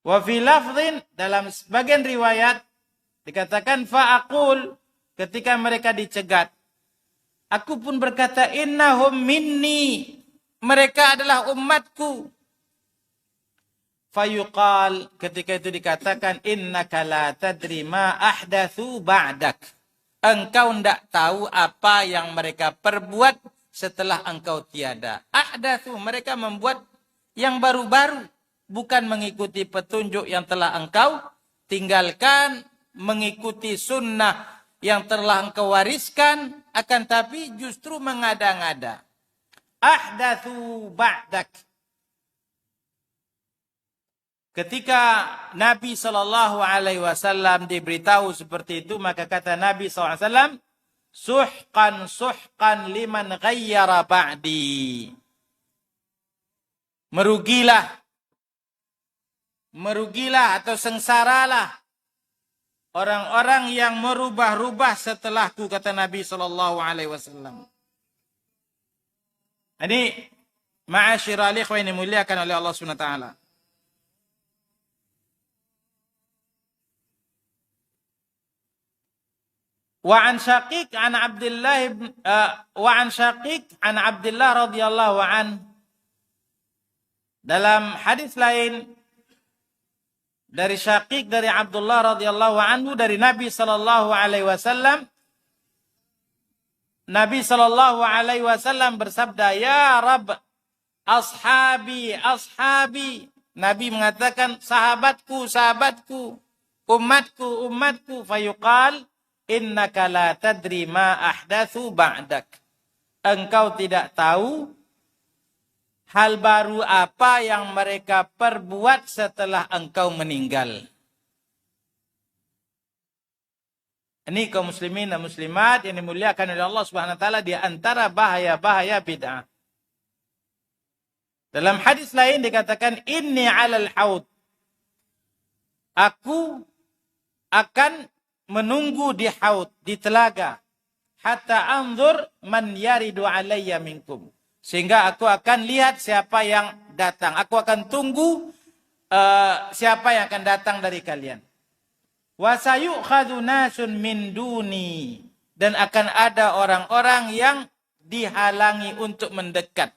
Speaker 3: Wa fi lafdhin, dalam sebagian riwayat dikatakan fa'aqul, ketika mereka dicegat, aku pun berkata, innahum minni, mereka adalah umatku. Fayuqal, ketika itu dikatakan, innaka la tadri ma ahdatsu ba'dak. Engkau tidak tahu apa yang mereka perbuat setelah engkau tiada. Ahdatsu, mereka membuat yang baru-baru, bukan mengikuti petunjuk yang telah engkau tinggalkan, mengikuti sunnah yang telah engkau wariskan, akan tapi justru mengada-ngada. Ahdatsu ba'dak. Ketika Nabi SAW diberitahu seperti itu, maka kata Nabi SAW, suhqan liman ghayyara ba'di. Merugilah atau sengsaralah orang-orang yang merubah-rubah setelahku, kata Nabi SAW. Ini ma'asyiral ikhwan yang dimuliakan oleh Allah SWT. Wa an Syaqiq an Abdullah radhiyallahu an, dalam hadis lain dari Syaqiq dari Abdullah radhiyallahu anhu dari Nabi sallallahu alaihi wasallam, Nabi sallallahu alaihi wasallam bersabda, ya Rabb, ashabi. Nabi mengatakan, sahabatku, umatku. Fayuqal, innaka la tadri ma ahdatsu ba'dak. Engkau tidak tahu hal baru apa yang mereka perbuat setelah engkau meninggal. Ini kaum muslimin dan muslimat yang dimuliakan oleh Allah Subhanahu wa taala, di antara bahaya-bahaya bid'ah. Dalam hadis lain dikatakan, inni 'alal haud. Aku akan menunggu di haud, di telaga, hatta anzur man yaridu alayya minkum. Sehingga aku akan lihat siapa yang datang. Aku akan tunggu siapa yang akan datang dari kalian. Wa sayukhadhu nasun min duni. Dan akan ada orang-orang yang dihalangi untuk mendekat.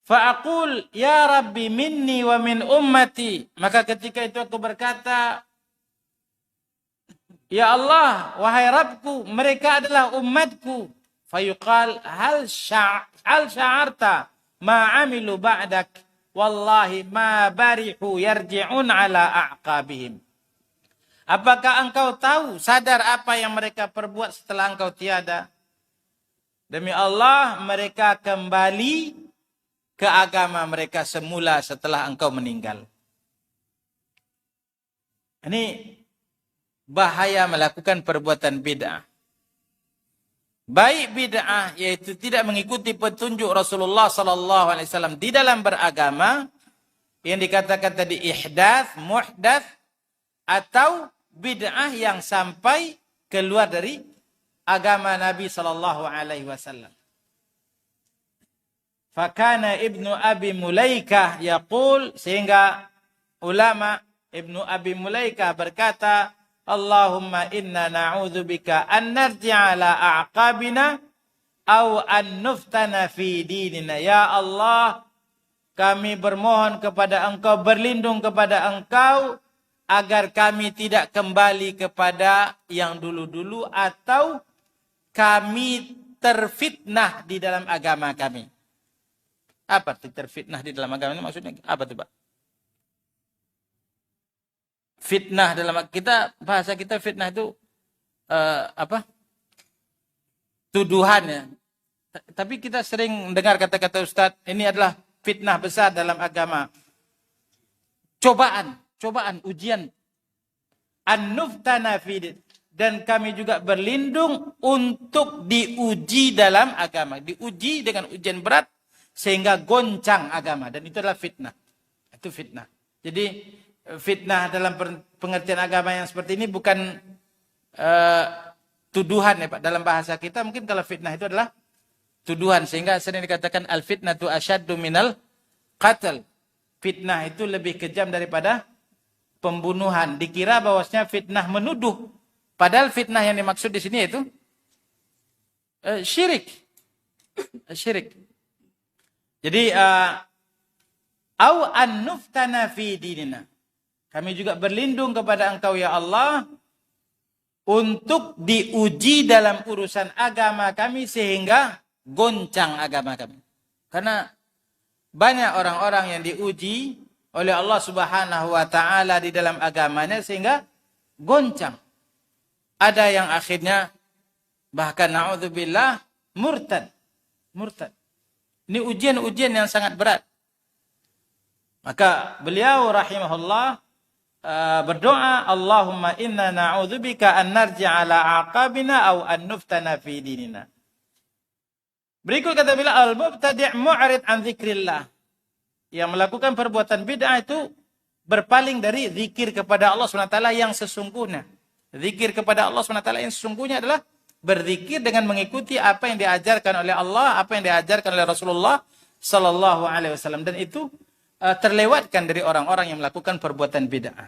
Speaker 3: Fa'aqul ya Rabbi minni wa min ummati. Maka ketika itu aku berkata, ya Allah, wahai Rabbku, mereka adalah umatku. Fayuqal hal sya'arta ma amilu ba'dak. Wallahi ma barihu yarji'un ala a'qabihim. Apakah engkau tahu, sadar apa yang mereka perbuat setelah engkau tiada? Demi Allah, mereka kembali ke agama mereka semula setelah engkau meninggal. Ini bahaya melakukan perbuatan bid'ah. Baik bid'ah yaitu tidak mengikuti petunjuk Rasulullah sallallahu alaihi wasallam di dalam beragama, yang dikatakan tadi ihdaats, muhdats, atau bid'ah yang sampai keluar dari agama Nabi sallallahu alaihi wasallam. Fakana Ibnu Abi Mulaikah yaqul, sehingga ulama Ibnu Abi Mulaikah berkata, Allahumma inna na'udzubika an narji'a ala a'qabina aw an nuftana fi dinina. Ya Allah, kami bermohon kepada Engkau, berlindung kepada Engkau agar kami tidak kembali kepada yang dulu-dulu atau kami terfitnah di dalam agama kami. Apa arti terfitnah di dalam agama ini? Maksudnya apa tuh, Pak? Fitnah dalam kita, bahasa kita fitnah itu apa? Tuduhan ya. Tapi kita sering dengar kata-kata Ustadz, ini adalah fitnah besar dalam agama. Cobaan, ujian. An-nuftana fi, dan kami juga berlindung untuk diuji dalam agama, diuji dengan ujian berat sehingga goncang agama, dan itu adalah fitnah. Itu fitnah. Jadi fitnah dalam pengertian agama yang seperti ini bukan tuduhan ya Pak. Dalam bahasa kita mungkin kalau fitnah itu adalah tuduhan, sehingga sering dikatakan al-fitnatu asyaddu minal qatl. Fitnah itu lebih kejam daripada pembunuhan. Dikira bahwasanya fitnah menuduh, padahal fitnah yang dimaksud di sini itu syirik. Syirik. Jadi au an nuftana fi dinina. Kami juga berlindung kepada Engkau ya Allah untuk diuji dalam urusan agama kami sehingga goncang agama kami. Karena banyak orang-orang yang diuji oleh Allah Subhanahu wa taala di dalam agamanya sehingga goncang. Ada yang akhirnya bahkan naudzubillah murtad. Ini ujian-ujian yang sangat berat. Maka beliau rahimahullah berdoa, Allahumma inna na'udzubika an narji'a ala aqabina aw an nuftana fi dinina. Berikut kata beliau, al-mubtadi' mu'rid an dzikrillah. Yang melakukan perbuatan bid'ah itu berpaling dari zikir kepada Allah SWT yang sesungguhnya. Zikir kepada Allah SWT yang sesungguhnya adalah berzikir dengan mengikuti apa yang diajarkan oleh Allah, apa yang diajarkan oleh Rasulullah sallallahu alaihi wasallam, dan itu terlewatkan dari orang-orang yang melakukan perbuatan bid'ah.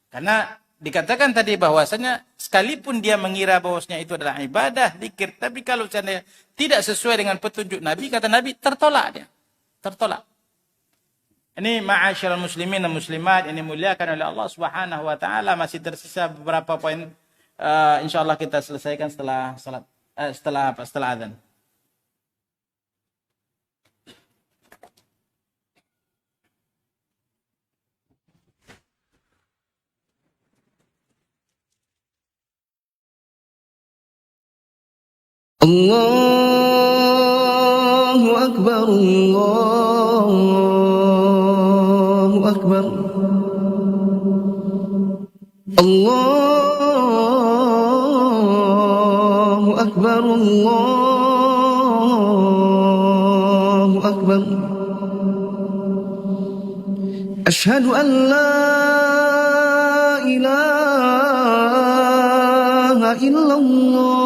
Speaker 3: Karena dikatakan tadi bahwasanya sekalipun dia mengira bahwasanya itu adalah ibadah, zikir, tapi kalau seandainya tidak sesuai dengan petunjuk Nabi, kata Nabi, tertolak dia. Tertolak. Ini ma'asyiral muslimin dan muslimat ini muliakan oleh Allah Subhanahu wa taala. Masih tersisa beberapa poin, insyaallah kita selesaikan setelah salat, setelah azan.
Speaker 4: الله الله أكبر الله أكبر الله أكبر أشهد أن لا إله إلا الله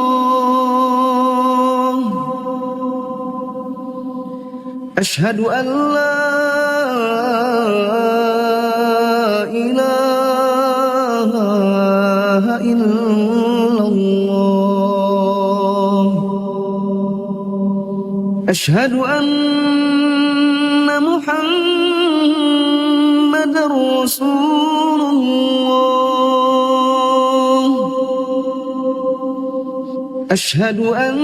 Speaker 4: أشهد أن لا إله إلا الله أشهد أن محمدا رسول الله أشهد أن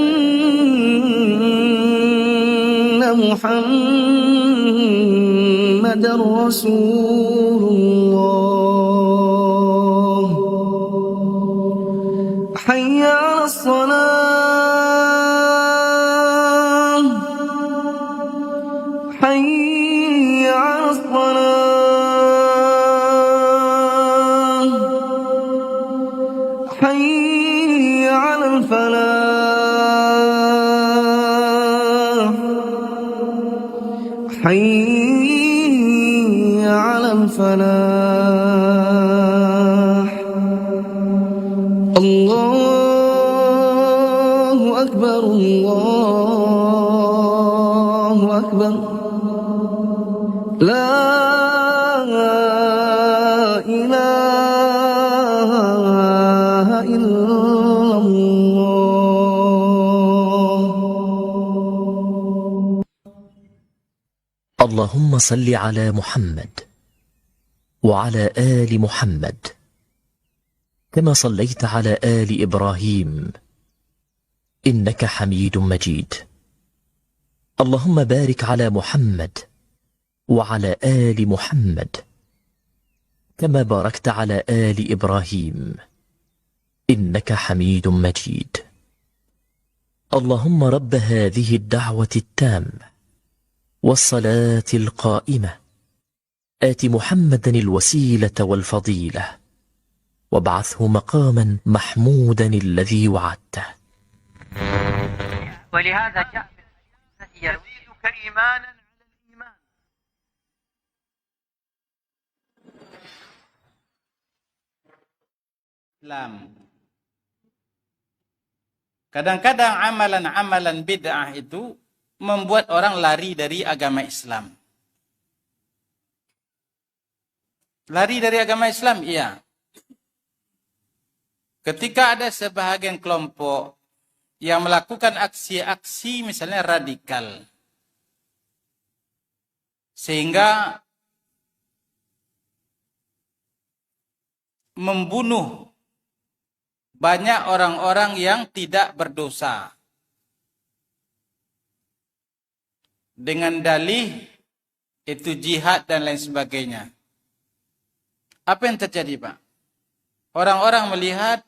Speaker 4: محمدا رسول الله حي على الصلاة حي على الصلاة حي على الفلاح حي على الفلاح الله أكبر الله أكبر لا إله إلا الله.
Speaker 5: اللهم صل على محمد وعلى آل محمد كما صليت على آل إبراهيم إنك حميد مجيد. اللهم بارك على محمد وعلى آل محمد كما باركت على آل إبراهيم إنك حميد مجيد. اللهم رب هذه الدعوة التامة والصلاة القائمة آت محمدا الوسيلة والفضيلة وابعثه مقاما محمودا الذي وعدته.
Speaker 1: ولهذا جاء الذي يروي
Speaker 2: يزيدك إيمانا على الإيمان.
Speaker 3: Islam. Kadang-kadang amalan-amalan bid'ah itu membuat orang lari dari agama Islam. Lari dari agama Islam, iya. Ketika ada sebahagian kelompok yang melakukan aksi-aksi misalnya radikal, sehingga membunuh banyak orang-orang yang tidak berdosa dengan dalih itu jihad dan lain sebagainya. Apa yang terjadi, Pak? Orang-orang melihat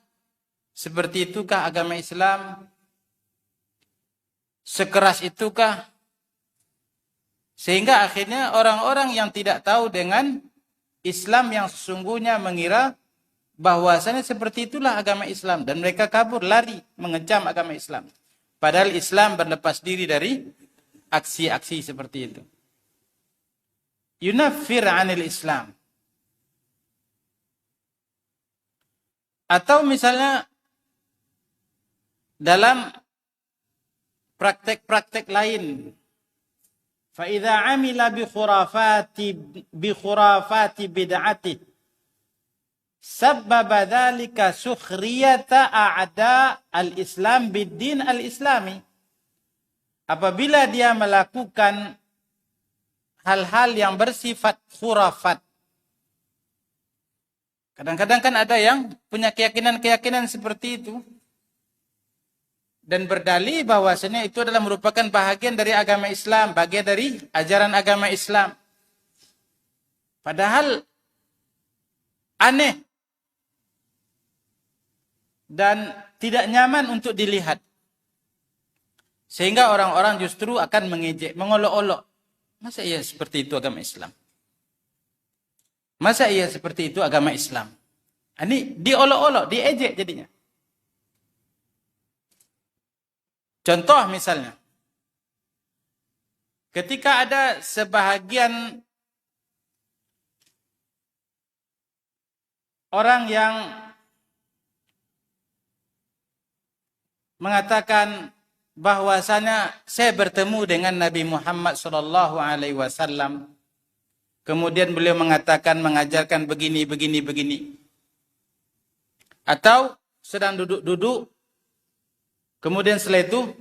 Speaker 3: seperti itukah agama Islam? Sekeras itukah? Sehingga akhirnya orang-orang yang tidak tahu dengan Islam yang sesungguhnya mengira bahwasanya seperti itulah agama Islam. Dan mereka kabur, lari, mengecam agama Islam. Padahal Islam berlepas diri dari aksi-aksi seperti itu. Yunaffir anil Islam. Atau misalnya dalam praktek-praktek lain. Fa'idha amila bi khurafati bid'ati sabbaba dhalika sukhriyata a'da al-Islam bid-din al-Islami. Apabila dia melakukan hal-hal yang bersifat khurafat. Kadang-kadang kan ada yang punya keyakinan-keyakinan seperti itu. Dan berdalih bahwasanya itu adalah merupakan bahagian dari agama Islam, bagian dari ajaran agama Islam. Padahal aneh dan tidak nyaman untuk dilihat. Sehingga orang-orang justru akan mengejek, mengolok-olok. Masa iya seperti itu agama Islam? Masa iya seperti itu agama Islam? Ini diolok-olok, diejek jadinya. Contoh misalnya, ketika ada sebahagian orang yang mengatakan bahwasanya saya bertemu dengan Nabi Muhammad SAW, kemudian beliau mengatakan, mengajarkan begini, begini, begini. Atau sedang duduk-duduk, kemudian setelah itu,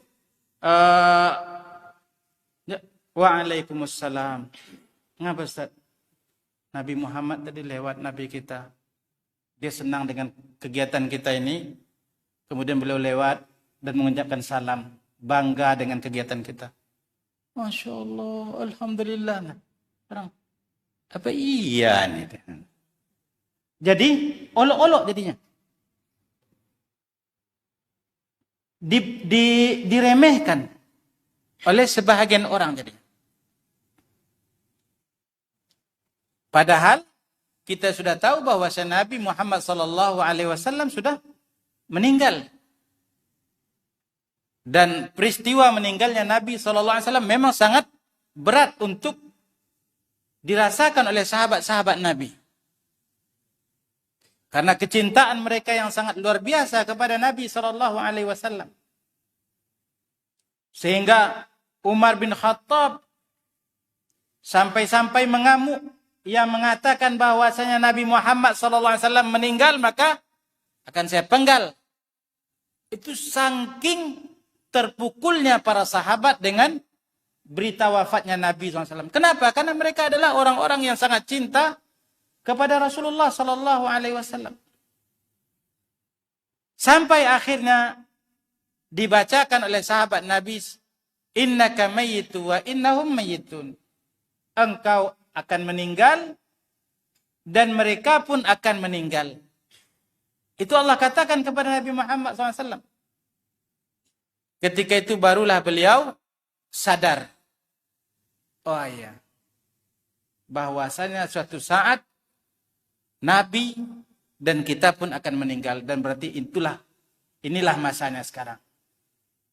Speaker 3: Waalaikumsalam. Ngapa Ustaz? Nabi Muhammad tadi lewat, Nabi kita. Dia senang dengan kegiatan kita ini. Kemudian beliau lewat dan mengucapkan salam. Bangga dengan kegiatan kita. Masya Allah, Alhamdulillah. Orang, apa iya nih? Jadi, olok-olok jadinya. Diremehkan oleh sebahagian orang jadinya. Padahal kita sudah tahu bahwa Nabi Muhammad SAW sudah meninggal. Dan peristiwa meninggalnya Nabi SAW memang sangat berat untuk dirasakan oleh sahabat-sahabat Nabi. Karena kecintaan mereka yang sangat luar biasa kepada Nabi SAW. Sehingga Umar bin Khattab sampai-sampai mengamuk. Yang mengatakan bahwasanya Nabi Muhammad SAW meninggal, maka akan saya penggal. Itu saking terpukulnya para sahabat dengan berita wafatnya Nabi SAW. Kenapa? Karena mereka adalah orang-orang yang sangat cinta kepada Rasulullah SAW. Sampai akhirnya dibacakan oleh sahabat Nabi, innaka mayyitu wa innahum mayyitun. Engkau akan meninggal dan mereka pun akan meninggal. Itu Allah katakan kepada Nabi Muhammad SAW. Ketika itu barulah beliau sadar. Oh iya. Bahwasanya suatu saat Nabi dan kita pun akan meninggal. Dan berarti inilah masanya sekarang.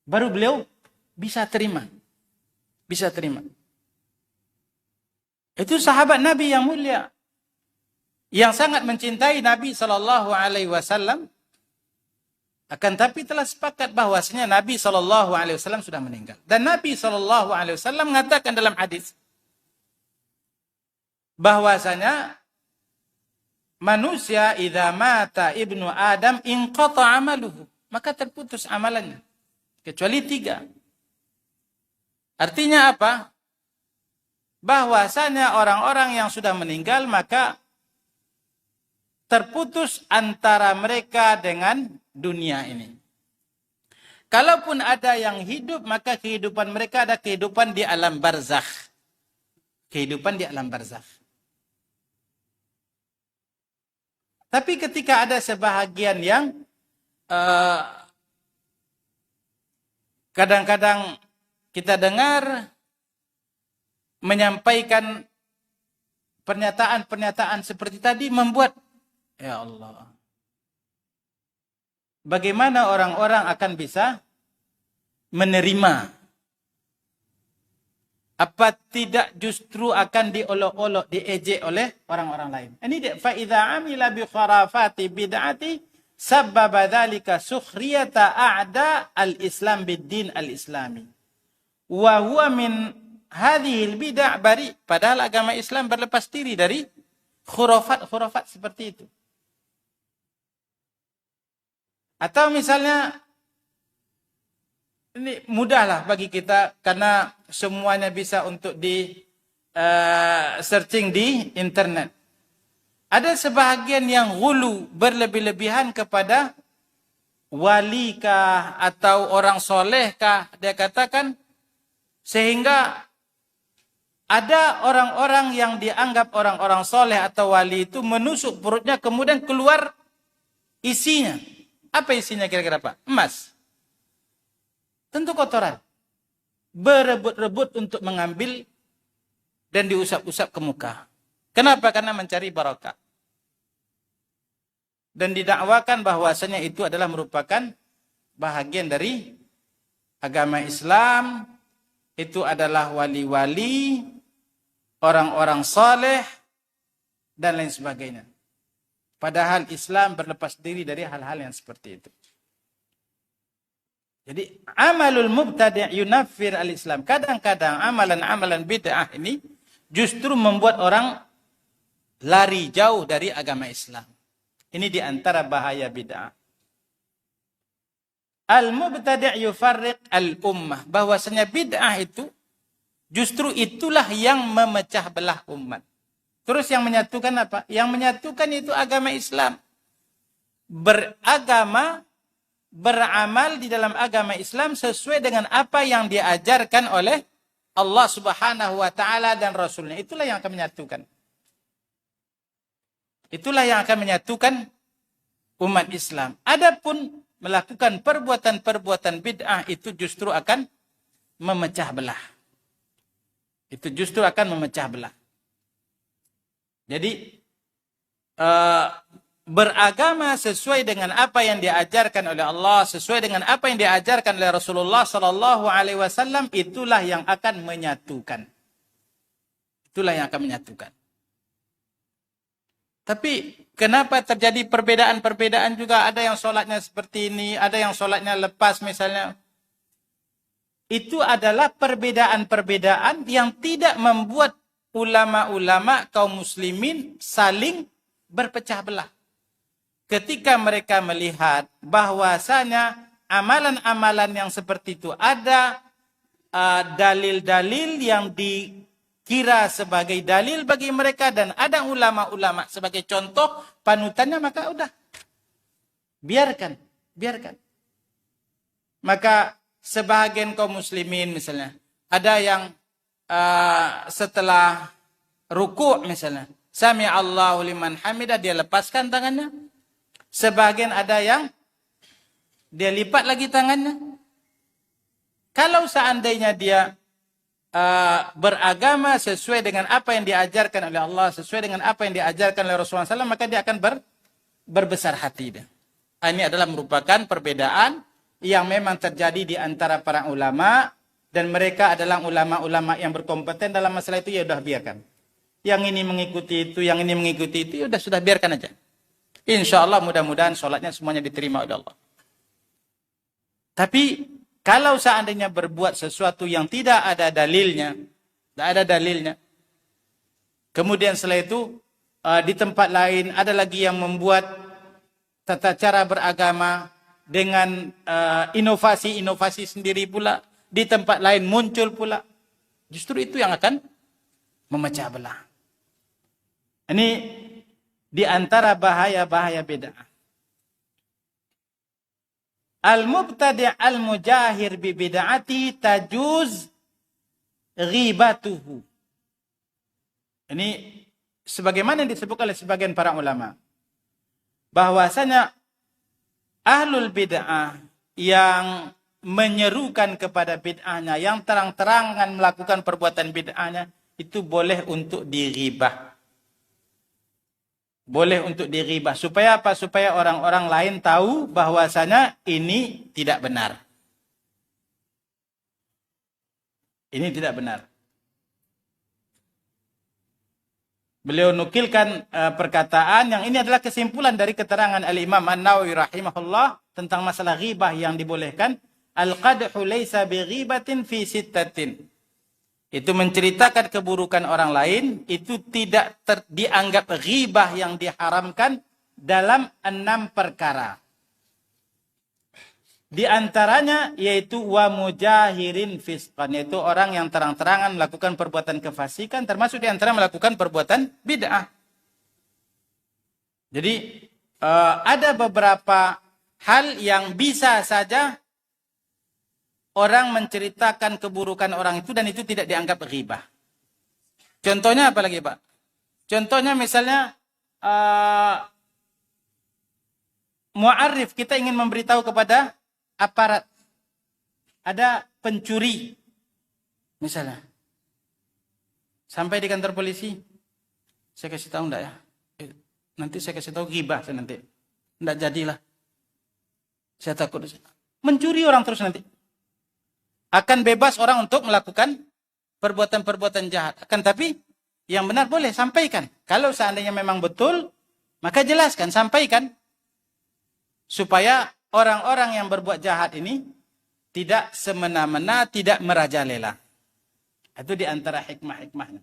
Speaker 3: Baru beliau bisa terima. Bisa terima. Itu sahabat Nabi yang mulia. Yang sangat mencintai Nabi SAW. Akan tapi telah sepakat bahwasanya Nabi SAW sudah meninggal. Dan Nabi SAW mengatakan dalam hadis. Bahwasanya manusia idza mata ibnu Adam inqata amaluhu. Maka terputus amalannya. Kecuali 3. Artinya apa? Bahwasanya orang-orang yang sudah meninggal maka terputus antara mereka dengan dunia ini. Kalaupun ada yang hidup, maka kehidupan mereka ada kehidupan di alam barzakh. Kehidupan di alam barzakh. Tapi ketika ada sebahagian yang kadang-kadang kita dengar menyampaikan pernyataan-pernyataan seperti tadi membuat, ya Allah, bagaimana orang-orang akan bisa menerima? Apa tidak justru akan diolok-olok, diejek oleh orang-orang lain? Ini fa idza amila bi kharafati bid'ati sabbaba dzalika sukhriyata a'da al-islam bid-din al-islami. Wa huwa min hadhil bid'ah bari. Padahal agama Islam berlepas diri dari khurafat-khurafat seperti itu. Atau misalnya, ini mudahlah bagi kita karena semuanya bisa untuk di searching di internet. Ada sebahagian yang ghulu, berlebih-lebihan kepada walikah atau orang solehkah, dia katakan, sehingga ada orang-orang yang dianggap orang-orang soleh atau wali itu menusuk perutnya, kemudian keluar isinya. Apa isinya kira-kira Pak? Emas. Tentu kotoran. berebut-rebut untuk mengambil dan diusap-usap ke muka. Kenapa? Karena mencari barokah. Dan didakwakan bahwasanya itu adalah merupakan bahagian dari agama Islam. Itu adalah wali-wali, orang-orang saleh, dan lain sebagainya. Padahal Islam berlepas diri dari hal-hal yang seperti itu. Jadi amalul mubtadi' yunaffir al-Islam. Kadang-kadang amalan-amalan bid'ah ini justru membuat orang lari jauh dari agama Islam. Ini di antara bahaya bid'ah. Al-mubtadi' yufarriq al-ummah. Bahwasanya bid'ah itu justru itulah yang memecah belah umat. Terus yang menyatukan apa? Yang menyatukan itu agama Islam. Beragama, beramal di dalam agama Islam sesuai dengan apa yang diajarkan oleh Allah Subhanahu wa taala dan Rasulnya. Itulah yang akan menyatukan. Itulah yang akan menyatukan umat Islam. Adapun melakukan perbuatan-perbuatan bid'ah itu justru akan memecah belah. Itu justru akan memecah belah. Jadi beragama sesuai dengan apa yang diajarkan oleh Allah, sesuai dengan apa yang diajarkan oleh Rasulullah sallallahu alaihi wasallam, itulah yang akan menyatukan. Itulah yang akan menyatukan. Tapi kenapa terjadi perbedaan-perbedaan juga? Ada yang sholatnya seperti ini, ada yang sholatnya lepas misalnya. Itu adalah perbedaan-perbedaan yang tidak membuat ulama-ulama kaum muslimin saling berpecah belah. Ketika mereka melihat bahwasanya amalan-amalan yang seperti itu ada dalil-dalil yang dikira sebagai dalil bagi mereka dan ada ulama-ulama sebagai contoh panutannya, maka udah biarkan. Maka sebahagian kaum muslimin misalnya ada yang setelah ruku' misalnya sami Allahu liman hamidah, dia lepaskan tangannya. Sebagian ada yang dia lipat lagi tangannya. Kalau seandainya dia beragama sesuai dengan apa yang diajarkan oleh Allah, sesuai dengan apa yang diajarkan oleh Rasulullah SAW, maka dia akan berbesar hati. Ini adalah merupakan perbedaan yang memang terjadi di antara para ulama, dan mereka adalah ulama-ulama yang berkompeten dalam masalah itu, ya sudah biarkan. Yang ini mengikuti itu, yang ini mengikuti itu, ya sudah biarkan aja. Insya Allah mudah-mudahan sholatnya semuanya diterima oleh Allah. Tapi kalau seandainya berbuat sesuatu yang tidak ada dalilnya, kemudian setelah itu di tempat lain ada lagi yang membuat tata cara beragama dengan inovasi-inovasi sendiri pula, di tempat lain muncul pula, justru itu yang akan memecah belah. Ini di antara bahaya-bahaya bid'ah. Al-mubtadi' al-mujahir bi bid'ati tajuz ghibatuhu. Ini sebagaimana yang disebut oleh sebagian para ulama, bahwasanya ahlul bid'ah yang menyerukan kepada bid'ahnya, yang terang-terangan melakukan perbuatan bid'ahnya, itu boleh untuk diribah. Boleh untuk diribah. Supaya apa? Supaya orang-orang lain tahu bahwasanya ini tidak benar. Ini tidak benar. Beliau nukilkan perkataan yang ini adalah kesimpulan dari keterangan Al-Imam An-Nawawi rahimahullah tentang masalah ghibah yang dibolehkan. Al-qadhu laysa bi ghibatin fi sittatin. Itu menceritakan keburukan orang lain, itu tidak dianggap ghibah yang diharamkan dalam 6 perkara. Di antaranya yaitu wa mujahirin fisqan, yaitu orang yang terang-terangan melakukan perbuatan kefasikan, termasuk di antara melakukan perbuatan bid'ah. Jadi ada beberapa hal yang bisa saja orang menceritakan keburukan orang itu dan itu tidak dianggap ghibah. Contohnya apa lagi, Pak? Contohnya misalnya mu'arif, kita ingin memberitahu kepada aparat ada pencuri Misalnya, sampai di kantor polisi, saya kasih tahu enggak ya? Nanti saya kasih tahu ghibah saya nanti. Enggak jadilah. Saya takut. Mencuri orang terus nanti. Akan bebas orang untuk melakukan perbuatan-perbuatan jahat. Akan tapi yang benar boleh sampaikan. Kalau seandainya memang betul, maka jelaskan, sampaikan. Supaya orang-orang yang berbuat jahat ini tidak semena-mena, tidak merajalela. Itu di antara hikmah-hikmahnya.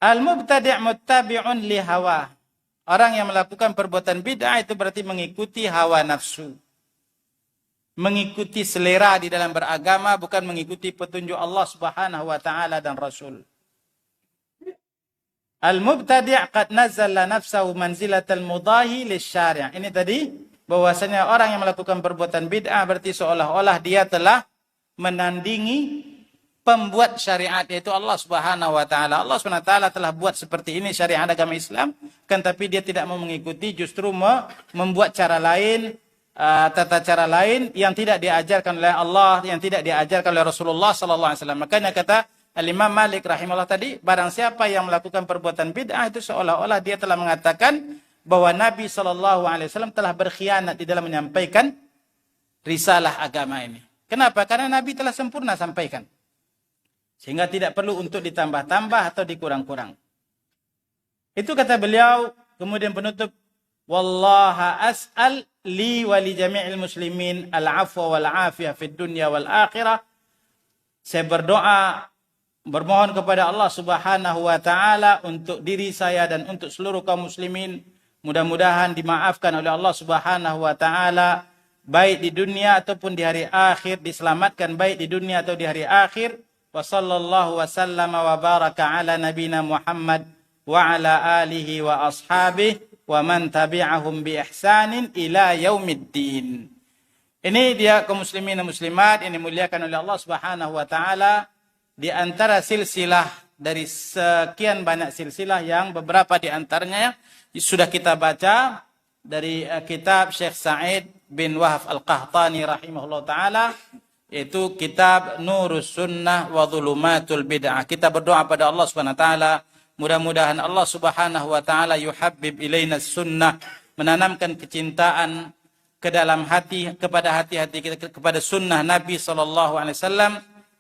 Speaker 3: Al-mubtadi' muttabi'un li hawa. Orang yang melakukan perbuatan bid'ah itu berarti mengikuti hawa nafsu. Mengikuti selera di dalam beragama, bukan mengikuti petunjuk Allah Subhanahu wa taala dan Rasul. Al-mubtadi' qad nazzala nafsahu manzilatal mudahi lisyari'. Ini tadi bahwasanya orang yang melakukan perbuatan bid'ah berarti seolah-olah dia telah menandingi pembuat syariat, yaitu Allah Subhanahu wa taala. Allah Subhanahu wa taala telah buat seperti ini syariat agama Islam, kan tapi dia tidak mau mengikuti, justru membuat cara lain, tata cara lain yang tidak diajarkan oleh Allah, yang tidak diajarkan oleh Rasulullah sallallahu alaihi wasallam. Makanya kata Al-Imam Malik rahimahullah tadi, barang siapa yang melakukan perbuatan bid'ah itu seolah-olah dia telah mengatakan bahwa Nabi sallallahu alaihi wasallam telah berkhianat di dalam menyampaikan risalah agama ini. Kenapa? Karena Nabi telah sempurna sampaikan. Sehingga tidak perlu untuk ditambah-tambah atau dikurang-kurang. Itu kata beliau, kemudian penutup, Wallaha as'al li wa li jami'il muslimin al-afwa wal-afiyah fid dunya wal-akhirah. Saya berdoa, bermohon kepada Allah Subhanahu wa taala untuk diri saya dan untuk seluruh kaum muslimin, mudah-mudahan dimaafkan oleh Allah Subhanahu wa taala baik di dunia ataupun di hari akhir, diselamatkan baik di dunia atau di hari akhir. Wa sallallahu wa sallama wa baraka ala nabina Muhammad wa ala alihi wa ashabihi wa man tabi'ahum bi ihsanin ila yaumiddin. Ini dia kaum muslimin dan muslimat yang dimuliakan oleh Allah Subhanahu wa taala, di antara silsilah dari sekian banyak silsilah yang beberapa di antaranya sudah kita baca dari kitab Syekh Sa'id bin Wahab Al-Qahtani rahimahullah ta'ala, yaitu kitab Nurus Sunnah wa Dhulumatul Bid'ah. Kita berdoa pada Allah Subhanahu wa taala, mudah-mudahan Allah Subhanahu wa taala yuhabbib ilaina sunnah, menanamkan kecintaan ke dalam hati, kepada hati-hati kita kepada sunnah Nabi sallallahu alaihi wasallam,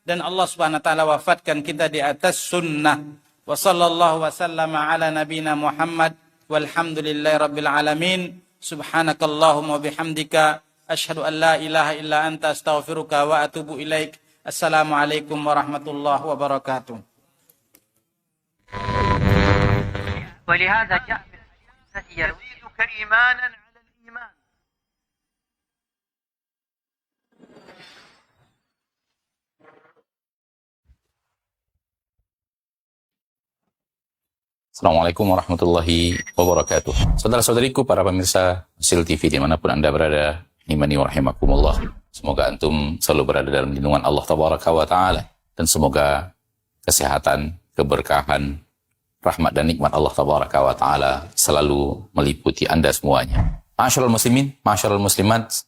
Speaker 3: dan Allah Subhanahu wa taala wafatkan kita di atas sunnah. Wa sallallahu wasallama ala nabina Muhammad walhamdulillahi rabbil alamin. Subhanakallahumma wa bihamdika asyhadu an la ilaha illa anta astaghfiruka wa atubu ilaik. Assalamualaikum warahmatullahi wabarakatuh.
Speaker 1: ولهذا جاء الذي يروي
Speaker 2: يزيدك إيمانا على الإيمان.
Speaker 6: Assalamualaikum warahmatullahi wabarakatuh. Saudara-saudariku, para pemirsa Hasil TV dimanapun Anda berada, imani wa rahimakumullah. Semoga antum selalu berada dalam lindungan Allah Tabaraka wa Ta'ala. Dan semoga kesehatan, keberkahan, rahmat dan nikmat Allah Tabaraka wa Ta'ala selalu meliputi Anda semuanya. Ma'asyiral muslimin, ma'asyiral muslimat,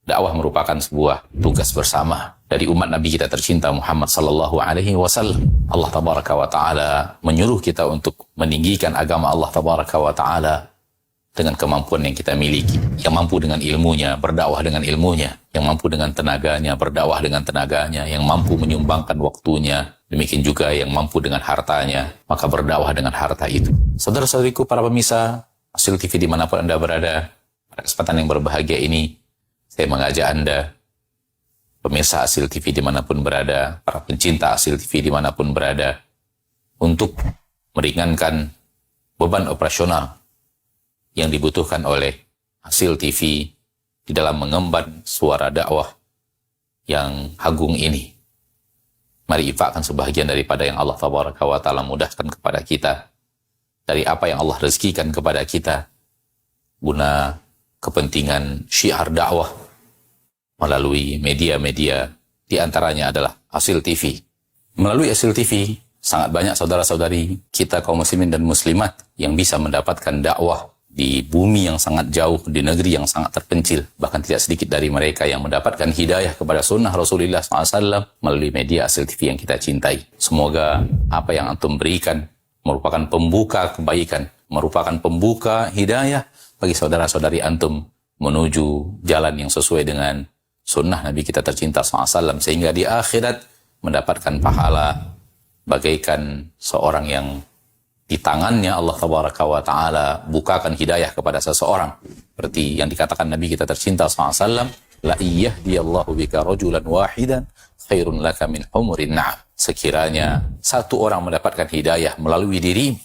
Speaker 6: dakwah merupakan sebuah tugas bersama dari umat Nabi kita tercinta Muhammad sallallahu alaihi wasallam. Allah Tabaraka wa Ta'ala menyuruh kita untuk meninggikan agama Allah Tabaraka wa Ta'ala dengan kemampuan yang kita miliki. Yang mampu dengan ilmunya, berdakwah dengan ilmunya. Yang mampu dengan tenaganya, berdakwah dengan tenaganya. Yang mampu menyumbangkan waktunya. Demikian juga yang mampu dengan hartanya, maka berdakwah dengan harta itu. Saudara-saudariku, para pemirsa Hasil TV dimanapun Anda berada, pada kesempatan yang berbahagia ini, saya mengajak Anda, pemirsa Hasil TV dimanapun berada, para pencinta Hasil TV dimanapun berada, untuk meringankan beban operasional yang dibutuhkan oleh Hasil TV di dalam mengemban suara dakwah yang agung ini. Mari infakkan sebahagian daripada yang Allah Tabaraka wa Ta'ala mudahkan kepada kita, dari apa yang Allah rezekikan kepada kita, guna kepentingan syiar dakwah melalui media-media, di antaranya adalah Hasil TV. Melalui Hasil TV, sangat banyak saudara-saudari kita kaum muslimin dan muslimat yang bisa mendapatkan dakwah di bumi yang sangat jauh, di negeri yang sangat terpencil. Bahkan tidak sedikit dari mereka yang mendapatkan hidayah kepada sunnah Rasulullah SAW melalui media Asil TV yang kita cintai. Semoga apa yang antum berikan merupakan pembuka kebaikan, merupakan pembuka hidayah bagi saudara-saudari antum menuju jalan yang sesuai dengan sunnah Nabi kita tercinta SAW, sehingga di akhirat mendapatkan pahala bagaikan seorang yang di tangannya Allah Tabaraka wa Ta'ala bukakan hidayah kepada seseorang. Seperti yang dikatakan Nabi kita tercinta SAW, la iyahdiyallahu bika rajulan wahidan khairun laka min humurin na'am. Sekiranya satu orang mendapatkan hidayah melalui dirimu,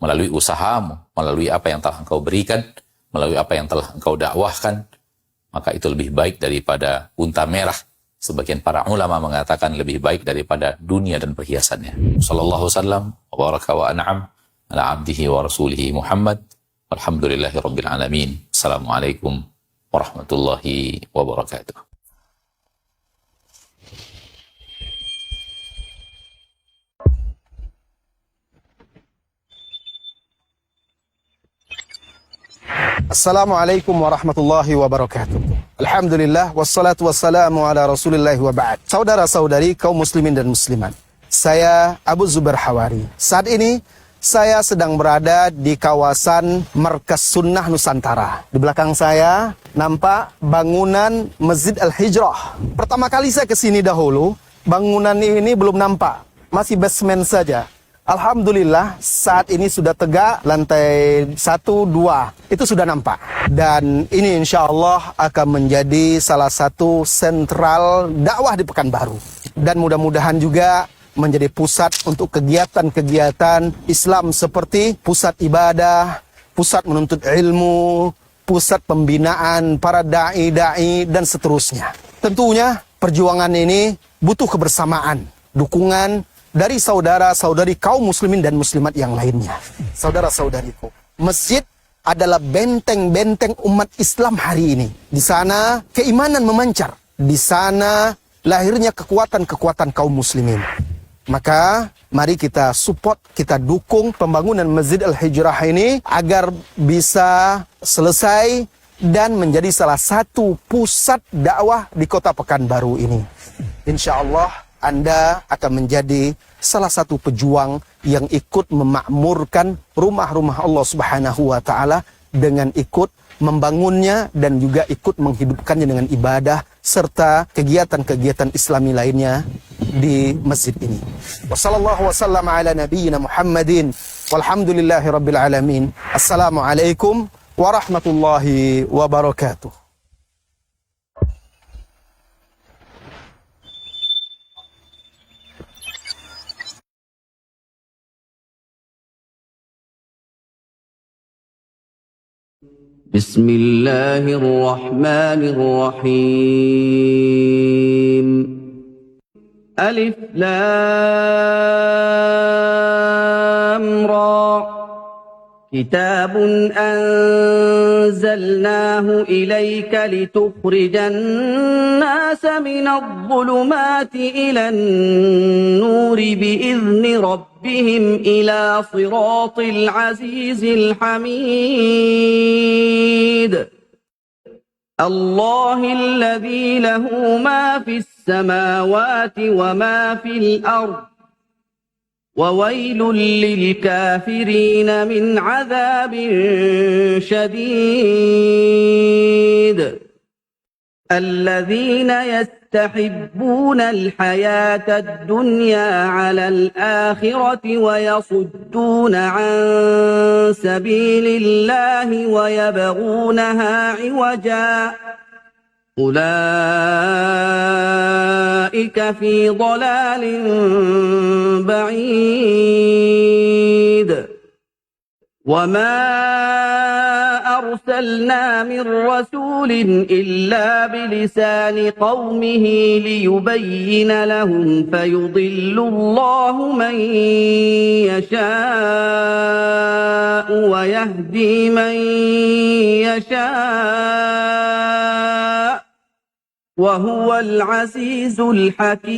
Speaker 6: melalui usahamu, melalui apa yang telah engkau berikan, melalui apa yang telah engkau dakwahkan, maka itu lebih baik daripada unta merah. Sebagian para ulama mengatakan lebih baik daripada dunia dan perhiasannya. Sallallahu wasallam wa baraka wa an'am ala abdihi wa rasulihi Muhammad. Alhamdulillahi rabbil alamin. Assalamualaikum warahmatullahi wabarakatuh.
Speaker 7: Assalamualaikum warahmatullahi wabarakatuh. Alhamdulillah, wassalatu wassalamu ala rasulillahi wa ba'd. Saudara-saudari kaum muslimin dan muslimat, saya Abu Zubair Hawari. Saat ini saya sedang berada di kawasan Markas Sunnah Nusantara. Di belakang saya nampak bangunan Masjid Al-Hijrah. Pertama kali saya kesini dahulu, bangunan ini belum nampak, masih basement saja. Alhamdulillah saat ini sudah tegak, lantai 1, 2 itu sudah nampak. Dan ini insya Allah akan menjadi salah satu sentral dakwah di Pekanbaru. Dan mudah-mudahan juga menjadi pusat untuk kegiatan-kegiatan Islam seperti pusat ibadah, pusat menuntut ilmu, pusat pembinaan para da'i-da'i dan seterusnya. Tentunya perjuangan ini butuh kebersamaan, dukungan dari saudara-saudari kaum muslimin dan muslimat yang lainnya. Saudara-saudariku, masjid adalah benteng-benteng umat Islam hari ini. Di sana keimanan memancar. Di sana lahirnya kekuatan-kekuatan kaum muslimin. Maka mari kita support, kita dukung pembangunan Masjid Al-Hijrah ini agar bisa selesai dan menjadi salah satu pusat dakwah di kota Pekanbaru ini. Insya Allah Anda akan menjadi salah satu pejuang yang ikut memakmurkan rumah-rumah Allah Subhanahu wa Ta'ala dengan ikut membangunnya dan juga ikut menghidupkannya dengan ibadah serta kegiatan-kegiatan Islami lainnya di masjid ini. Wassallallahu wasallam ala nabiyyina Muhammadin walhamdulillahi rabbil alamin. Assalamualaikum warahmatullahi wabarakatuh.
Speaker 8: بسم الله الرحمن الرحيم ألف لام را كتاب أنزلناه إليك لتخرج الناس من الظلمات إلى النور بإذن ربهم إلى صراط العزيز الحميد الله الذي له ما في السماوات وما في الأرض وويل للكافرين من عذاب شديد الذين يستحبون الحياة الدنيا على الآخرة ويصدون عن سبيل الله ويبغونها عوجا أولئك في ضلال بعيد وما أرسلنا من رسول إلا بلسان قومه ليبين لهم فيضل الله من يشاء ويهدي من يشاء وهو العزيز الحكيم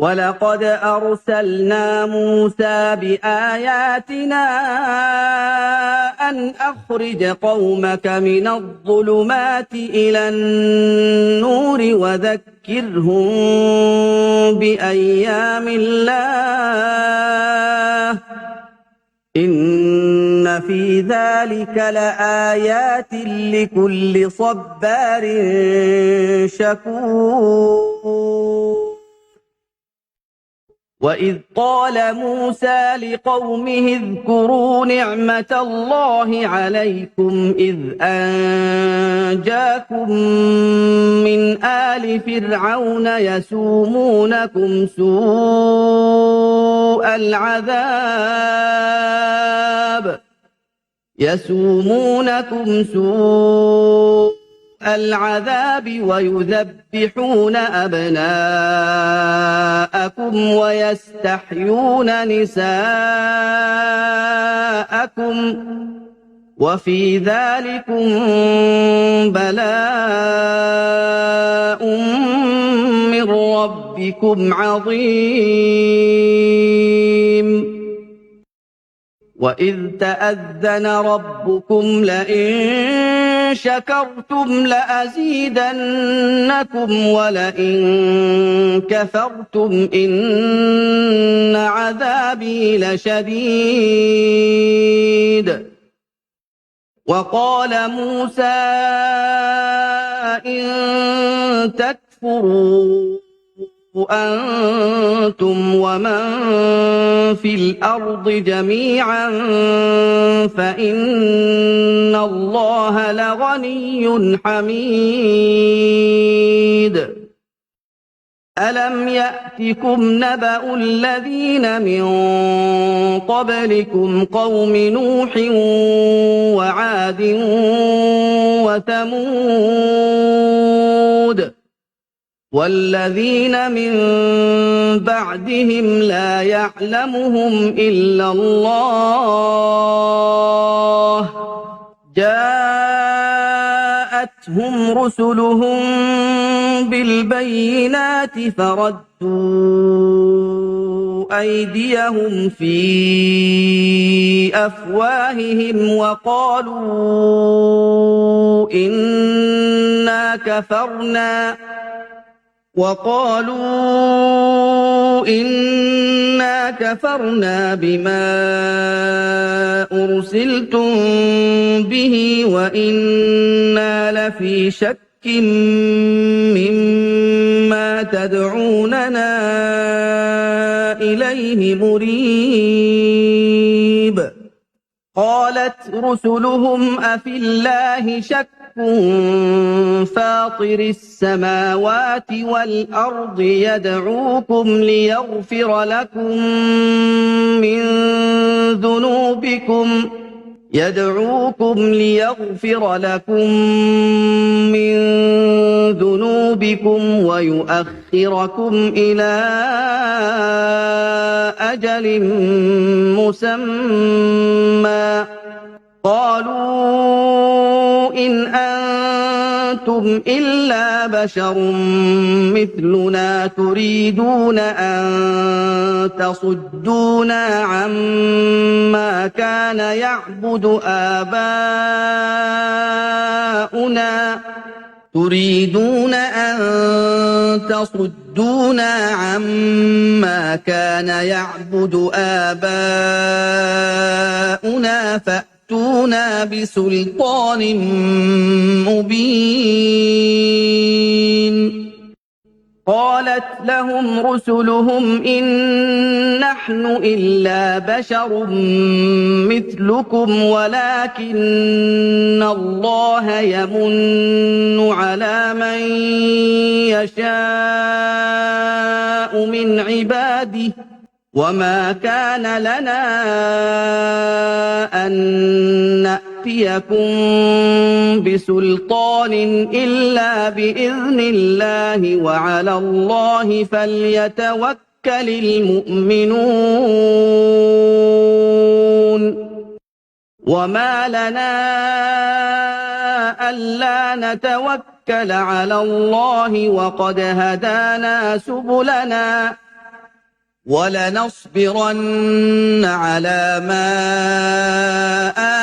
Speaker 8: ولقد أرسلنا موسى بآياتنا أن أخرج قومك من الظلمات إلى النور وذكرهم بأيام الله إن في ذلك لآيات لكل صبار شكور وإذ قال موسى لقومه اذكروا نعمة الله عليكم إذ أنجاكم من آل فرعون يسومونكم سوء العذاب ويذبحون أبناءكم ويستحيون نساءكم وفي ذلكم بلاء من ربكم عظيم وإذ تأذن ربكم لئن شكرتم لأزيدنكم ولئن كفرتم إن عذابي لشديد وقال موسى إن تكفروا أنتم ومن في الأرض جميعا فإن الله لغني حميد ألم يأتكم نبأ الذين من قبلكم قوم نوح وعاد وثمود والذين من بعدهم لا يعلمهم إلا الله جاءتهم رسلهم بالبينات فردوا أيديهم في أفواههم وقالوا إنا كفرنا بما أرسلتم به وإنا لفي شك مما تدعوننا إليه مريب قالت رسلهم أفي الله شك فاطر السماوات والأرض يدعوكم ليغفر لكم من ذنوبكم ويؤخركم إلى أجل مسمى قالوا إن أنتم إلا بشر مثلنا تريدون أن تصدونا عما كان يعبد آباؤنا فأتونا بسلطان مبين قالت لهم رسلهم إن نحن إلا بشر مثلكم ولكن الله يمن على من يشاء من عباده وما كان لنا أن نأتيكم بسلطان إلا بإذن الله وعلى الله فليتوكل المؤمنون وما لنا ألا نتوكل على الله وقد هدانا سبلنا وَلَنَصْبِرَنَّ عَلَىٰ مَا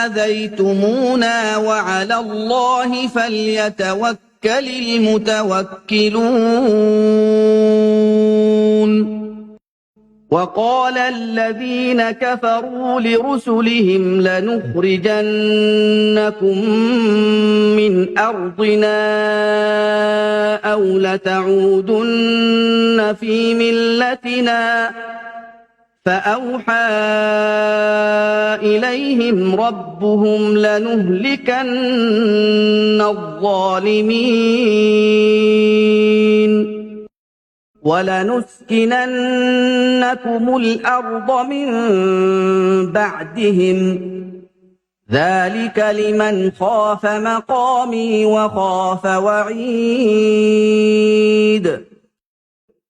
Speaker 8: آذَيْتُمُونَا وَعَلَى اللَّهِ فَلْيَتَوَكَّلِ الْمُتَوَكِّلُونَ وَقَالَ الَّذِينَ كَفَرُوا لِرُسُلِهِمْ لَنُخْرِجَنَّكُم مِّنْ أَرْضِنَا أَوْ لَتَعُودُنَّ فِي مِلَّتِنَا فَأَوْحَىٰ إِلَيْهِمْ رَبُّهُمْ لَنُهْلِكَنَّ الظَّالِمِينَ وَلَنُسْكِنَنَّكُمُ الْأَرْضَ مِن بَعْدِهِمْ ۚ ذَٰلِكَ لِمَنْ خَافَ مَقَامِي وَخَافَ وَعِيدِ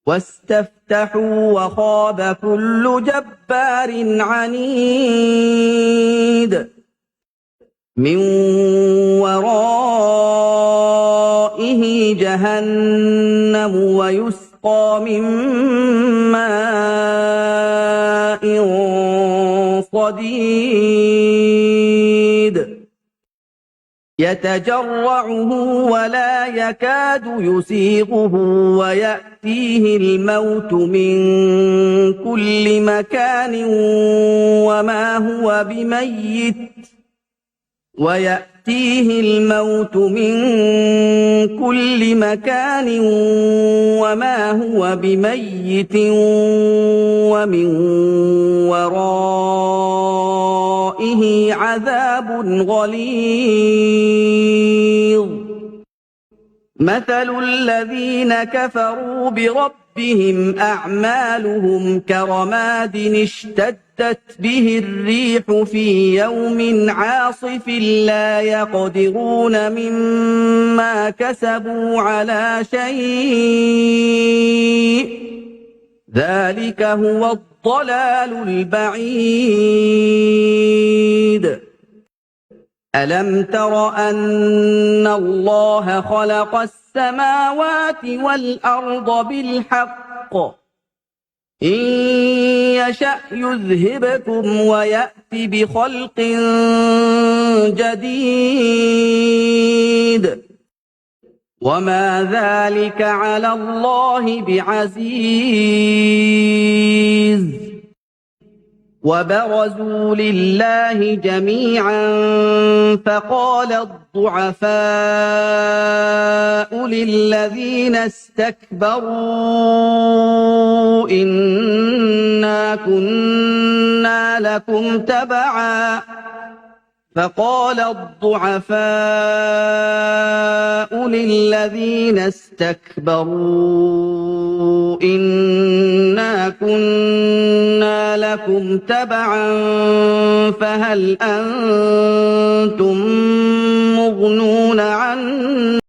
Speaker 8: وَاسْتَفْتَحُوا وَخَابَ كُلُّ جَبَّارٍ عَنِيدٍ مِّن وَرَائِهِ جَهَنَّمُ وَيُسْقَىٰ مِن مَّاءٍ صَدِيدٍ يَتَجَرَّعُهُ وَلَا يَكَادُ يُسِيغُهُ وَيَأْتِيهِ الْمَوْتُ مِن كُلِّ مَكَانٍ وَمَا هُوَ بِمَيِّتٍ وَمِن وَرَائِهِ عَذَابٌ غَلِيظٌ مَثَلُ الَّذِينَ كَفَرُوا بِرَبِّهِمْ أَعْمَالُهُمْ كَرَمَادٍ اشْتَدَّتْ بِهِ الرِّيحُ فِي يَوْمٍ عَاصِفٍ لَّا يَقْدِرُونَ مِمَّا كَسَبُوا عَلَىٰ شَيْءٍ ۚ ذَٰلِكَ هُوَ الضَّلَالُ الْبَعِيدُ أَلَمْ تَرَ أَنَّ اللَّهَ خَلَقَ السَّمَاوَاتِ وَالْأَرْضَ بِالْحَقِّ ۚ إِن يَشَأْ يُذْهِبْكُمْ وَيَأْتِ بِخَلْقٍ جَدِيدٍ وَمَا ذَٰلِكَ عَلَى اللَّهِ بِعَزِيزٍ وَبَرَزُوا لِلَّهِ جَمِيعًا فَقَالَ الضُّعَفَاءُ لِلَّذِينَ اسْتَكْبَرُوا إِنَّا كُنَّا لَكُمْ تَبَعًا فَهَلْ أَنتُم مُّغْنُونَ عَنَّا